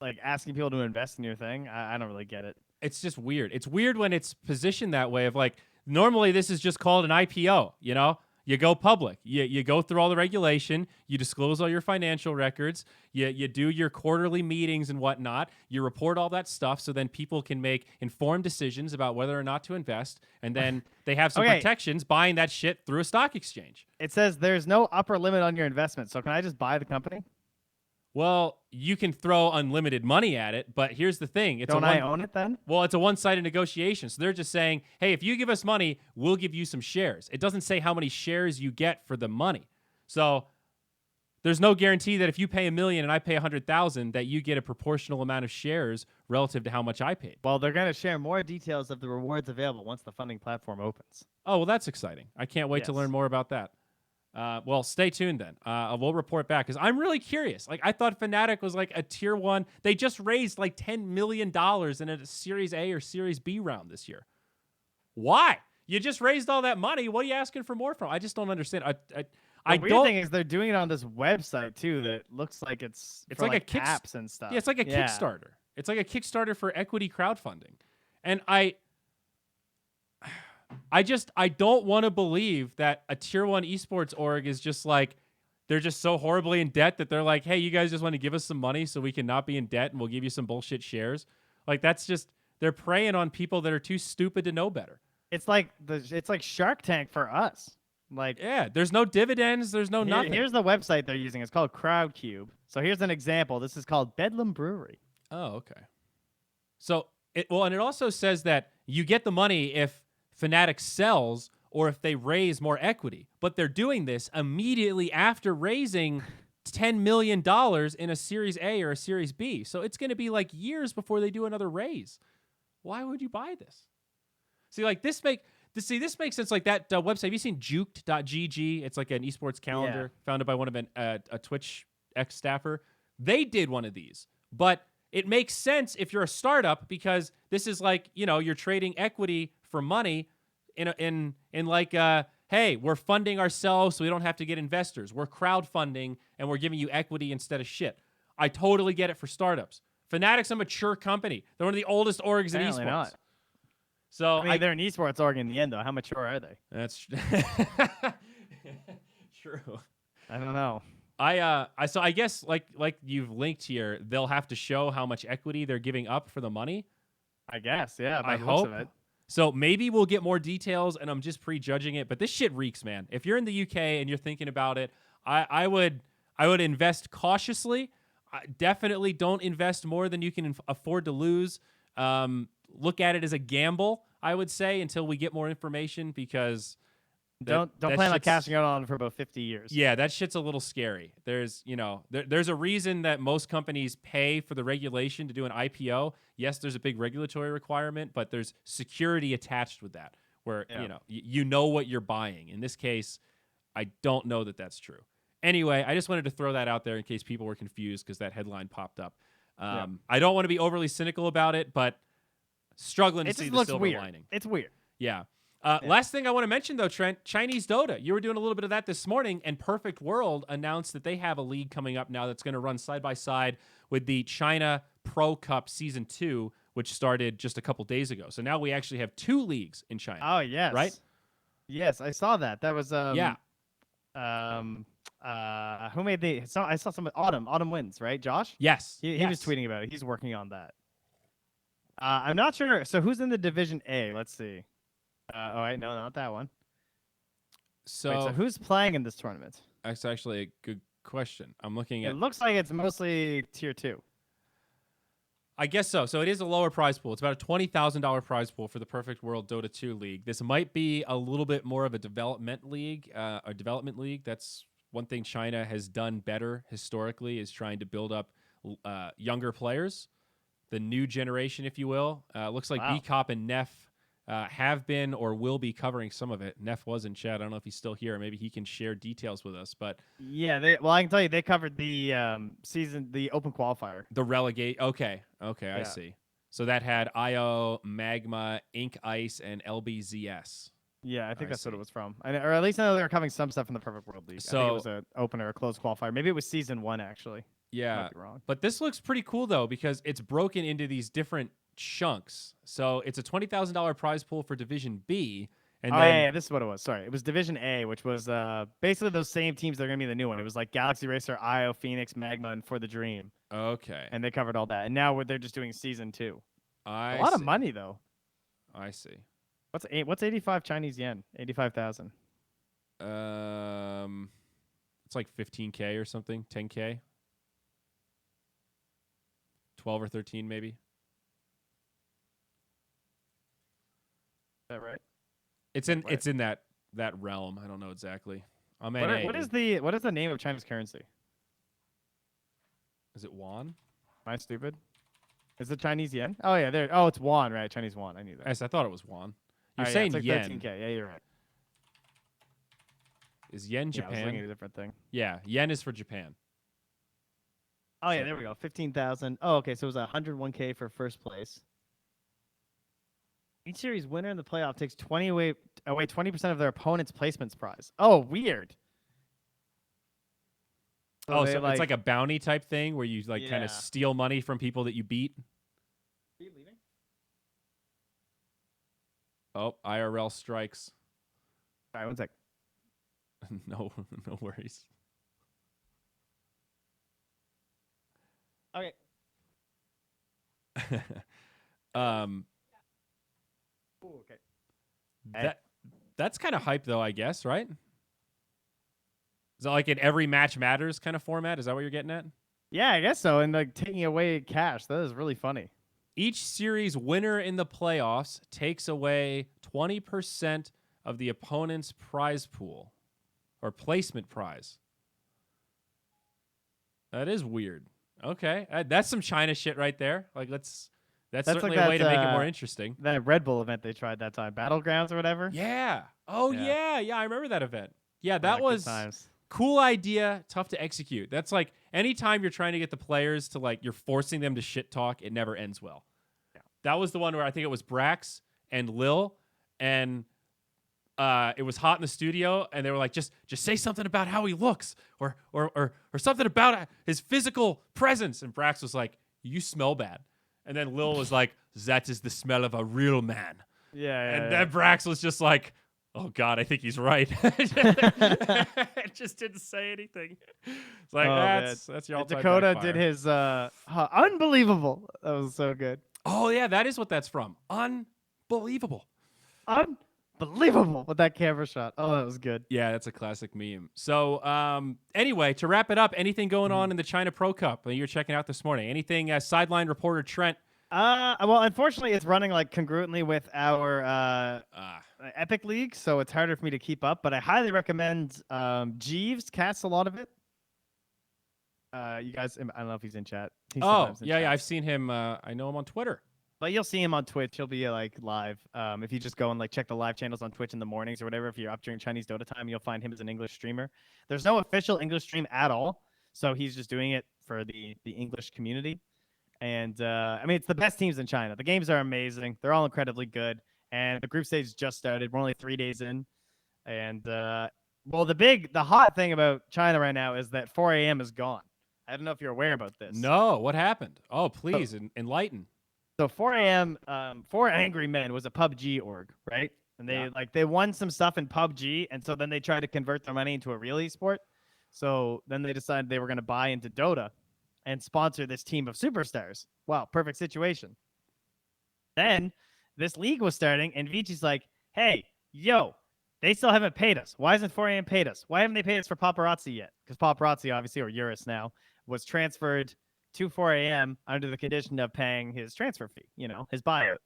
Like asking people to invest in your thing, I don't really get it. It's just weird. It's weird when it's positioned that way of like, normally this is just called an IPO, you know? You go public. You go through all the regulation. You disclose all your financial records. You do your quarterly meetings and whatnot. You report all that stuff so then people can make informed decisions about whether or not to invest. And then they have some protections buying that shit through a stock exchange. It says there's no upper limit on your investment. So can I just buy the company? Well, you can throw unlimited money at it, but here's the thing. Don't I own it then? Well, it's a one-sided negotiation. So they're just saying, hey, if you give us money, we'll give you some shares. It doesn't say how many shares you get for the money. So there's no guarantee that if you pay $1 million and I pay 100,000, that you get a proportional amount of shares relative to how much I paid. Well, they're going to share more details of the rewards available once the funding platform opens. Oh, well, that's exciting. I can't wait to learn more about that. Well, stay tuned then. We'll report back because I'm really curious. Like, I thought Fnatic was like a tier 1. They just raised like $10 million in a Series A or Series B round this year. Why? You just raised all that money. What are you asking for more from? I just don't understand. The weird thing is they're doing it on this website too that looks like it's for like apps and stuff. Yeah, it's like a Kickstarter. It's like a Kickstarter for equity crowdfunding. And I don't want to believe that a tier 1 esports org is just like, they're just so horribly in debt that they're like, hey, you guys just want to give us some money so we can not be in debt and we'll give you some bullshit shares. Like, that's just, they're preying on people that are too stupid to know better. It's like Shark Tank for us. Like, yeah, there's no dividends, there's no nothing. Here's the website they're using. It's called Crowdcube. So here's an example. This is called Bedlam Brewery. Oh, okay. So and it also says that you get the money if Fnatic sells or if they raise more equity. But they're doing this immediately after raising $10 million in a Series A or a Series B. So it's going to be like years before they do another raise. Why would you buy this? See, like this makes sense. Like that website. Have you seen juked.gg? It's like an esports calendar founded by one of a Twitch ex-staffer. They did one of these, but it makes sense if you're a startup because this is like, you're trading equity for money in like, hey, we're funding ourselves so we don't have to get investors. We're crowdfunding and we're giving you equity instead of shit. I totally get it for startups. Fnatic's a mature company. They're one of the oldest orgs in esports. Not. So I mean, they're an esports org in the end, though. How mature are they? That's true. I don't know. So I guess like you've linked here, they'll have to show how much equity they're giving up for the money. I guess, yeah. I hope. So maybe we'll get more details, and I'm just prejudging it. But this shit reeks, man. If you're in the UK and you're thinking about it, I would invest cautiously. Definitely don't invest more than you can afford to lose. Look at it as a gamble, I would say, until we get more information because don't plan on cashing out on it for about 50 years. Yeah, that shit's a little scary. There's there's a reason that most companies pay for the regulation to do an IPO. Yes, there's a big regulatory requirement, but there's security attached with that where you know what you're buying. In this case, I don't know that that's true. Anyway, I just wanted to throw that out there in case people were confused because that headline popped up. I don't want to be overly cynical about it, but struggling to see the silver lining. It's weird. Yeah. Last thing I want to mention, though, Trent, Chinese Dota. You were doing a little bit of that this morning, and Perfect World announced that they have a league coming up now that's going to run side by side with the China Pro Cup Season 2, which started just a couple days ago. So now we actually have 2 leagues in China. Oh, yes. Right? Yes, I saw that. That was yeah. Who made the? I saw some Autumn wins, right? Josh. Yes. He was tweeting about it. He's working on that. I'm not sure. So who's in the Division A? Let's see. Oh wait, no, not that one. So who's playing in this tournament? That's actually a good question. I'm looking at. It looks like it's mostly Tier 2. I guess so. So it is a lower prize pool. It's about a $20,000 prize pool for the Perfect World Dota 2 League. This might be a little bit more of a development league. That's one thing China has done better historically is trying to build up younger players, the new generation, if you will. Looks like BCOP and Neff have been or will be covering some of it. Neff was in chat. I don't know if he's still here. Maybe he can share details with us. But yeah, I can tell you they covered the the open qualifier. The relegate. Okay, yeah. I see. So that had IO, Magma, Ink Ice, and LBZS. Yeah, I think that's what it was from. Or at least I know they were covering some stuff in the Perfect World League. So I think it was an open or a closed qualifier. Maybe it was Season 1, actually. Yeah, might be wrong. But this looks pretty cool, though, because it's broken into these different chunks. So it's a $20,000 prize pool for Division B. And yeah, this is what it was. Sorry. It was Division A, which was basically those same teams that are going to be the new one. It was like Galaxy Racer, IO, Phoenix, Magma, and For the Dream. Okay. And they covered all that. And now they're just doing Season 2. A lot of money, though. I see. What's 85 Chinese yen? 85,000. It's like 15K or something, 10K. 12 or 13 maybe. Is that right? It's in that realm. I don't know exactly. What is the name of China's currency? Is it yuan? Am I stupid? Is it Chinese yen? Oh yeah, there. Oh, it's won, right? Chinese won. I knew that. Yes, I thought it was yuan. You're Yeah, saying it's like yen. 13K. Yeah, you're right. Is yen Yeah, I was looking Japan? at a different thing. Yeah, yen is for Japan. Oh yeah, So- there we go. 15,000. Oh, okay. So it was 101K for first place. Each series winner in the playoff takes away 20% of their opponent's placements prize. Oh, weird. Oh, they, so it's like a bounty type thing where you like kind Yeah. of steal money from people that you beat. Are you leaving? Oh, IRL strikes. All right, one sec. No, no worries. Okay. um, Ooh, okay. that's kind of hype though, I guess, right? Is that like an every match matters kind of format? Is that what you're getting at? Yeah, I guess so. And like taking away cash, that is really funny. Each series winner in the playoffs takes away 20% of the opponent's prize pool or placement prize. That is weird. Okay, that's some China shit right there. Like, that's certainly like a way to make it more that, interesting. That Red Bull event they tried that time, Battlegrounds or whatever. Yeah. Oh Yeah. yeah. I remember that event. Yeah, that Yeah, good was times. cool idea, tough to execute. That's like anytime you're trying to get the players to like you're forcing them to shit talk, it never ends well. Yeah. That was the one where I think it was Brax and Lil, and it was hot in the studio, and they were like, just say something about how he looks, or something about his physical presence. And Brax was like, you smell bad. And then Lil was like, that is the smell of a real man. Yeah. And then Brax was just like, oh God, I think he's right. Just didn't say anything. It's like, that's your all-time Dakota backfire. did his unbelievable. That was so good. Oh yeah, that is what that's from. Unbelievable. Unbelievable with that camera shot. Oh, that was good. Yeah, that's a classic meme. So anyway, to wrap it up, anything going on in the China Pro Cup that you're checking out this morning? Anything sideline reporter Trent? Well, unfortunately, it's running like congruently with our Epic League, so it's harder for me to keep up. But I highly recommend Jeeves casts a lot of it. You guys, I don't know if he's in chat. He's sometimes in chat. I've seen him. I know him on Twitter. But you'll see him on Twitch. He'll be like live. If you just go and like check the live channels on Twitch in the mornings or whatever, if you're up during Chinese Dota time, you'll find him as an English streamer. There's no official English stream at all, so he's just doing it for the English community. And I mean, it's the best teams in China. The games are amazing. They're all incredibly good. And the group stage just started. We're only 3 days in. And well, the hot thing about China right now is that 4 a.m. is gone. I don't know if you're aware about this. No, what happened? Oh, please enlighten. So 4 a.m. 4 Angry Men was a PUBG org, right? And they won some stuff in PUBG, and so then they tried to convert their money into a real esport. So then they decided they were going to buy into Dota and sponsor this team of superstars. Wow, perfect situation. Then this league was starting, and Vici's like, hey, yo, they still haven't paid us. Why hasn't 4 a.m. paid us? Why haven't they paid us for Paparazzi yet? Because Paparazzi, obviously, or Eurus now, was transferred to 4 a.m. under the condition of paying his transfer fee, his buyout.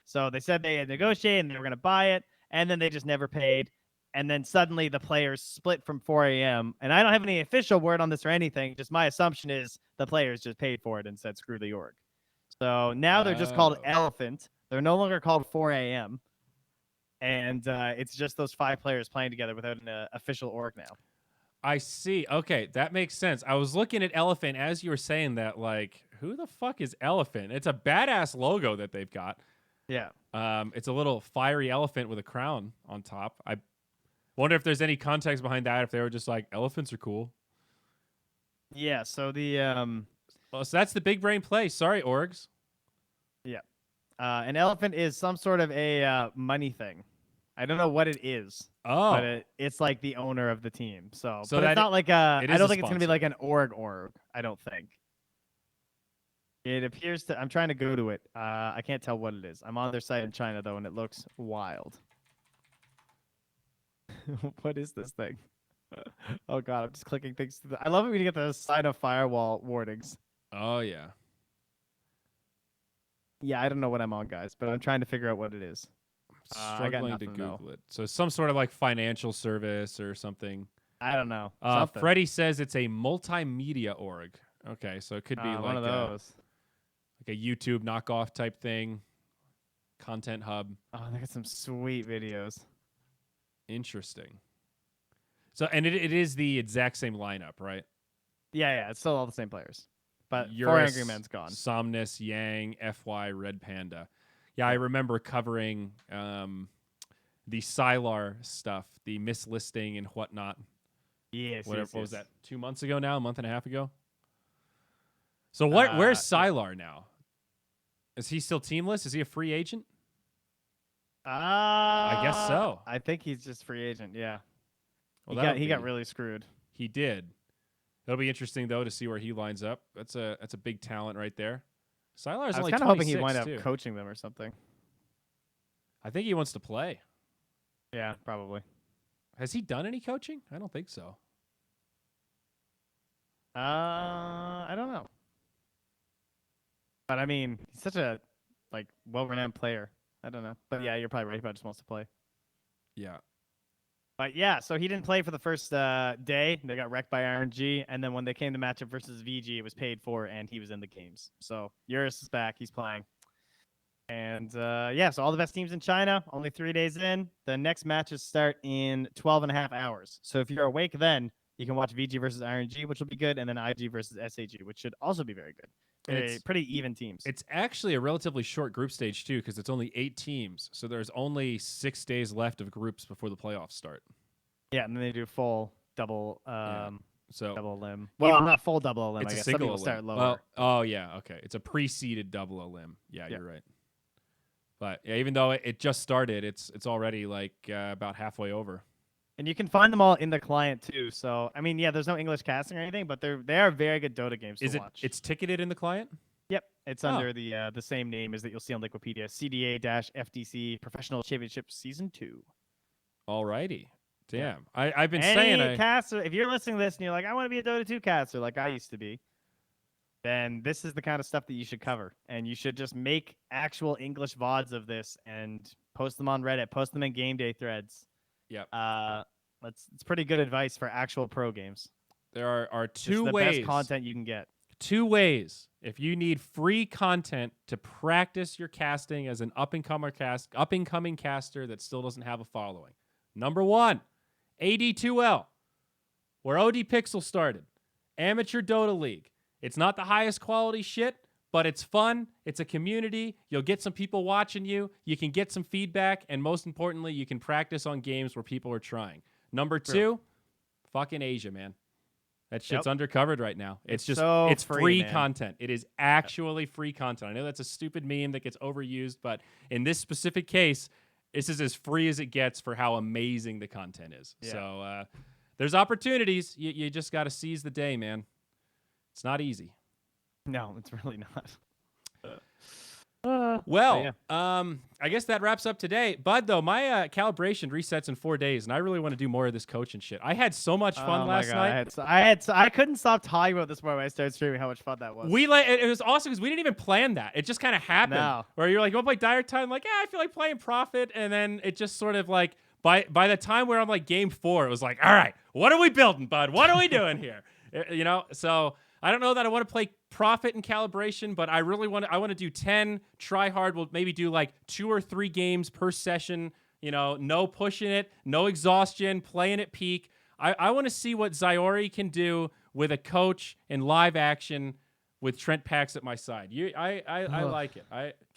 So they said they had negotiated and they were going to buy it, and then they just never paid. And then suddenly the players split from 4 a.m. And I don't have any official word on this or anything. Just my assumption is the players just paid for it and said, screw the org. So now they're just called Elephant. They're no longer called 4 a.m. And it's just those 5 players playing together without an official org now. I see. Okay, that makes sense. I was looking at Elephant as you were saying that, like, who the fuck is Elephant? It's a badass logo that they've got. Yeah. It's a little fiery elephant with a crown on top. I wonder if there's any context behind that, if they were just like, elephants are cool. Yeah, so Well, so that's the big brain play. Sorry, orgs. Yeah. An elephant is some sort of a money thing. I don't know what it is. Oh. But it's like the owner of the team. So but it's that not like I don't think it's going to be sponsor. like an org. I don't think. It appears to. I'm trying to go to it. I can't tell what it is. I'm on their site in China though, and it looks wild. What is this thing? Oh god, I'm just clicking things. I love it when you get the sign of firewall warnings. Oh yeah. Yeah, I don't know what I'm on, guys, but I'm trying to figure out what it is. Struggling to Google it. So some sort of like financial service or something. I don't know. Freddie says it's a multimedia org. Okay, so it could be one of like those. a YouTube knockoff type thing. Content hub. Oh, they got some sweet videos. Interesting. So, and it is the exact same lineup, right? Yeah, it's still all the same players. But Four Eurus, Angry Men's gone. Somnus, Yang, FY, Red Panda. Yeah, I remember covering the Sylar stuff, the mislisting and whatnot. Yes, What yes. was that? 2 months ago now? A month and a half ago? So where's Sylar now? Is he still teamless? Is he a free agent? I guess so. I think he's just free agent. Yeah. Well, he got really screwed. He did. It'll be interesting though to see where he lines up. That's a big talent right there. Sylar is I was only kind of 26 hoping he'd wind up too. coaching them or something. I think he wants to play. Yeah, probably. Has he done any coaching? I don't think so. I don't know. But I mean, he's such a well-renowned player. I don't know. But yeah, you're probably right. He probably just wants to play. Yeah. But yeah, so he didn't play for the first day. They got wrecked by RNG, and then when they came to match up versus VG, it was paid for, and he was in the games. So Eurus is back. He's playing. And yeah, so all the best teams in China, only 3 days in. The next matches start in 12 and a half hours. So if you're awake then, you can watch VG versus RNG, which will be good, and then IG versus SAG, which should also be very good. It's pretty even teams. It's actually a relatively short group stage, too, because it's only 8 teams. So there's only 6 days left of groups before the playoffs start. Yeah, and then they do full double So double limb. Well, not full double limb. it's I a guess single some people elim. start lower. Well, oh, yeah, okay. It's a pre-seeded double elim. Yeah, you're right. But yeah, even though it just started, it's already like about halfway over. And you can find them all in the client too. So I mean, yeah, there's no English casting or anything, but they are very good Dota games to watch. It's ticketed in the client? Yep, it's under the same name as that you'll see on Wikipedia. CDA-FTC Professional Championship Season 2. Alrighty. Damn. Yeah. I've been saying caster, if you're listening to this and you're like, I want to be a Dota 2 caster like I used to be, then this is the kind of stuff that you should cover. And you should just make actual English VODs of this and post them on Reddit, post them in game day threads. Yep. It's pretty good advice for actual pro games. There are two the ways. Best content you can get. 2 ways. If you need free content to practice your casting as an up-and-coming caster that still doesn't have a following. Number 1, AD2L, where OD Pixel started. Amateur Dota League. It's not the highest quality shit, but it's fun. It's a community. You'll get some people watching you. You can get some feedback. And most importantly, you can practice on games where people are trying. Number 2, fucking Asia, man. That shit's undercovered right now. It's just it's free content. It is actually free content. I know that's a stupid meme that gets overused, but in this specific case, this is as free as it gets for how amazing the content is. Yeah. So there's opportunities. You just got to seize the day, man. It's not easy. No, it's really not. I guess that wraps up today. Bud, though, my calibration resets in 4 days, and I really want to do more of this coaching shit. I had so much fun last night. I couldn't stop talking about this more when I started streaming. How much fun that was. It was awesome because we didn't even plan that. It just kind of happened. No. Where you're like, you want to play Dire Time? I'm like, yeah, I feel like playing Prophet, and then it just sort of like by the time we're on like game 4, it was like, all right, what are we building, Bud? What are we doing here? You know, so. I don't know that I want to play Prophet and Calibration, but I really want to do 10, try hard. We'll maybe do like 2 or 3 games per session, you know, no pushing it, no exhaustion, playing at peak. I want to see what Zyori can do with a coach in live action with Trent Pax at my side. I like it.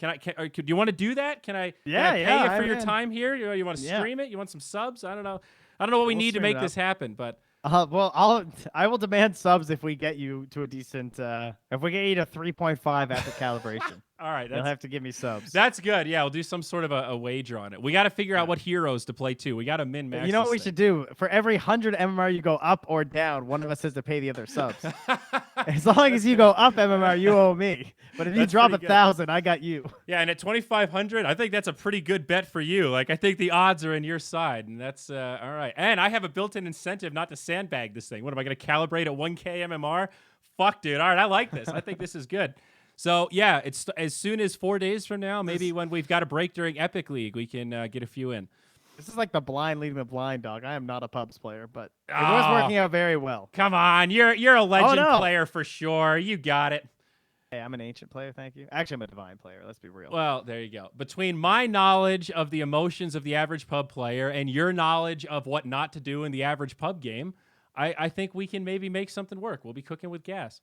Do you want to do that? Can I pay you for your time here? You want to stream it? You want some subs? I don't know what we need to make this happen, but I will demand subs if we get you to a decent if we get you to 3.5 after calibration. All right, you'll have to give me subs. That's good. Yeah, we'll do some sort of a wager on it. We got to figure out what heroes to play too. We got to min-max. You know what we should do? For every 100 MMR you go up or down, one of us has to pay the other subs. As long as you go up MMR, you owe me. But if you drop 1,000, I got you. Yeah, and at 2,500, I think that's a pretty good bet for you. Like, I think the odds are in your side, and that's all right. And I have a built-in incentive not to sandbag this thing. What am I going to calibrate at 1K MMR? Fuck, dude. All right, I like this. I think this is good. So, yeah, it's as soon as 4 days from now, maybe when we've got a break during Epic League, we can get a few in. This is like the blind leading the blind, dog. I am not a pubs player, but it was working out very well. Come on, you're a legend no. player for sure. You got it. Hey, I'm an ancient player, thank you. Actually, I'm a divine player. Let's be real. Well, there you go. Between my knowledge of the emotions of the average pub player and your knowledge of what not to do in the average pub game, I think we can maybe make something work. We'll be cooking with gas.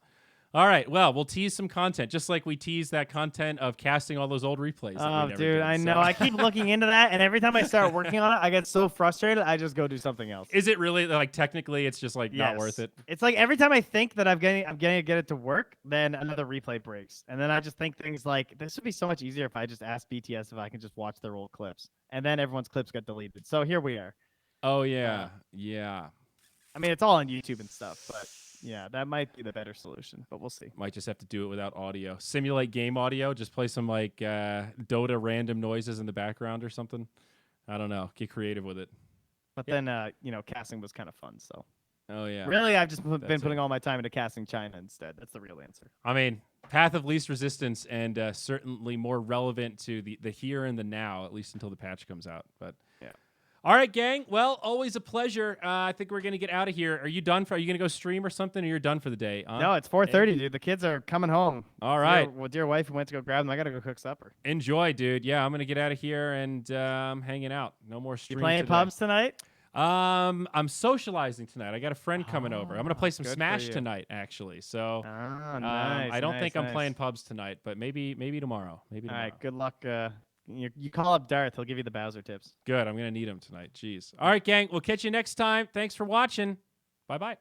All right. Well, we'll tease some content, just like we teased that content of casting all those old replays. Oh, dude, I know. I keep looking into that, and every time I start working on it, I get so frustrated. I just go do something else. Is it really like technically it's just like not worth it? It's like every time I think that I'm getting to get it to work, then another replay breaks, and then I just think things like this would be so much easier if I just asked BTS if I can just watch their old clips, and then everyone's clips get deleted. So here we are. Oh yeah, yeah. I mean, it's all on YouTube and stuff, but. Yeah, that might be the better solution, but we'll see. Might just have to do it without audio. Simulate game audio. Just play some like Dota random noises in the background or something. I don't know. Get creative with it. But then, casting was kind of fun. So. Oh yeah. Really, I've just been putting all my time into casting China instead. That's the real answer. I mean, path of least resistance and certainly more relevant to the here and the now, at least until the patch comes out. But yeah. All right, gang. Well, always a pleasure. I think we're gonna get out of here. Are you done? Are you gonna go stream or something, or you're done for the day? No, it's 4:30, dude. The kids are coming home. All right. Dear wife went to go grab them. I gotta go cook supper. Enjoy, dude. Yeah, I'm gonna get out of here and hanging out. No more stream. You playing pubs tonight? I'm socializing tonight. I got a friend coming over. I'm gonna play some Smash tonight, actually. So, nice. I don't think I'm playing pubs tonight, but maybe tomorrow. Maybe tomorrow. All right. Good luck. You call up Darth. He'll give you the Bowser tips. Good. I'm going to need him tonight. Jeez. All right, gang. We'll catch you next time. Thanks for watching. Bye-bye.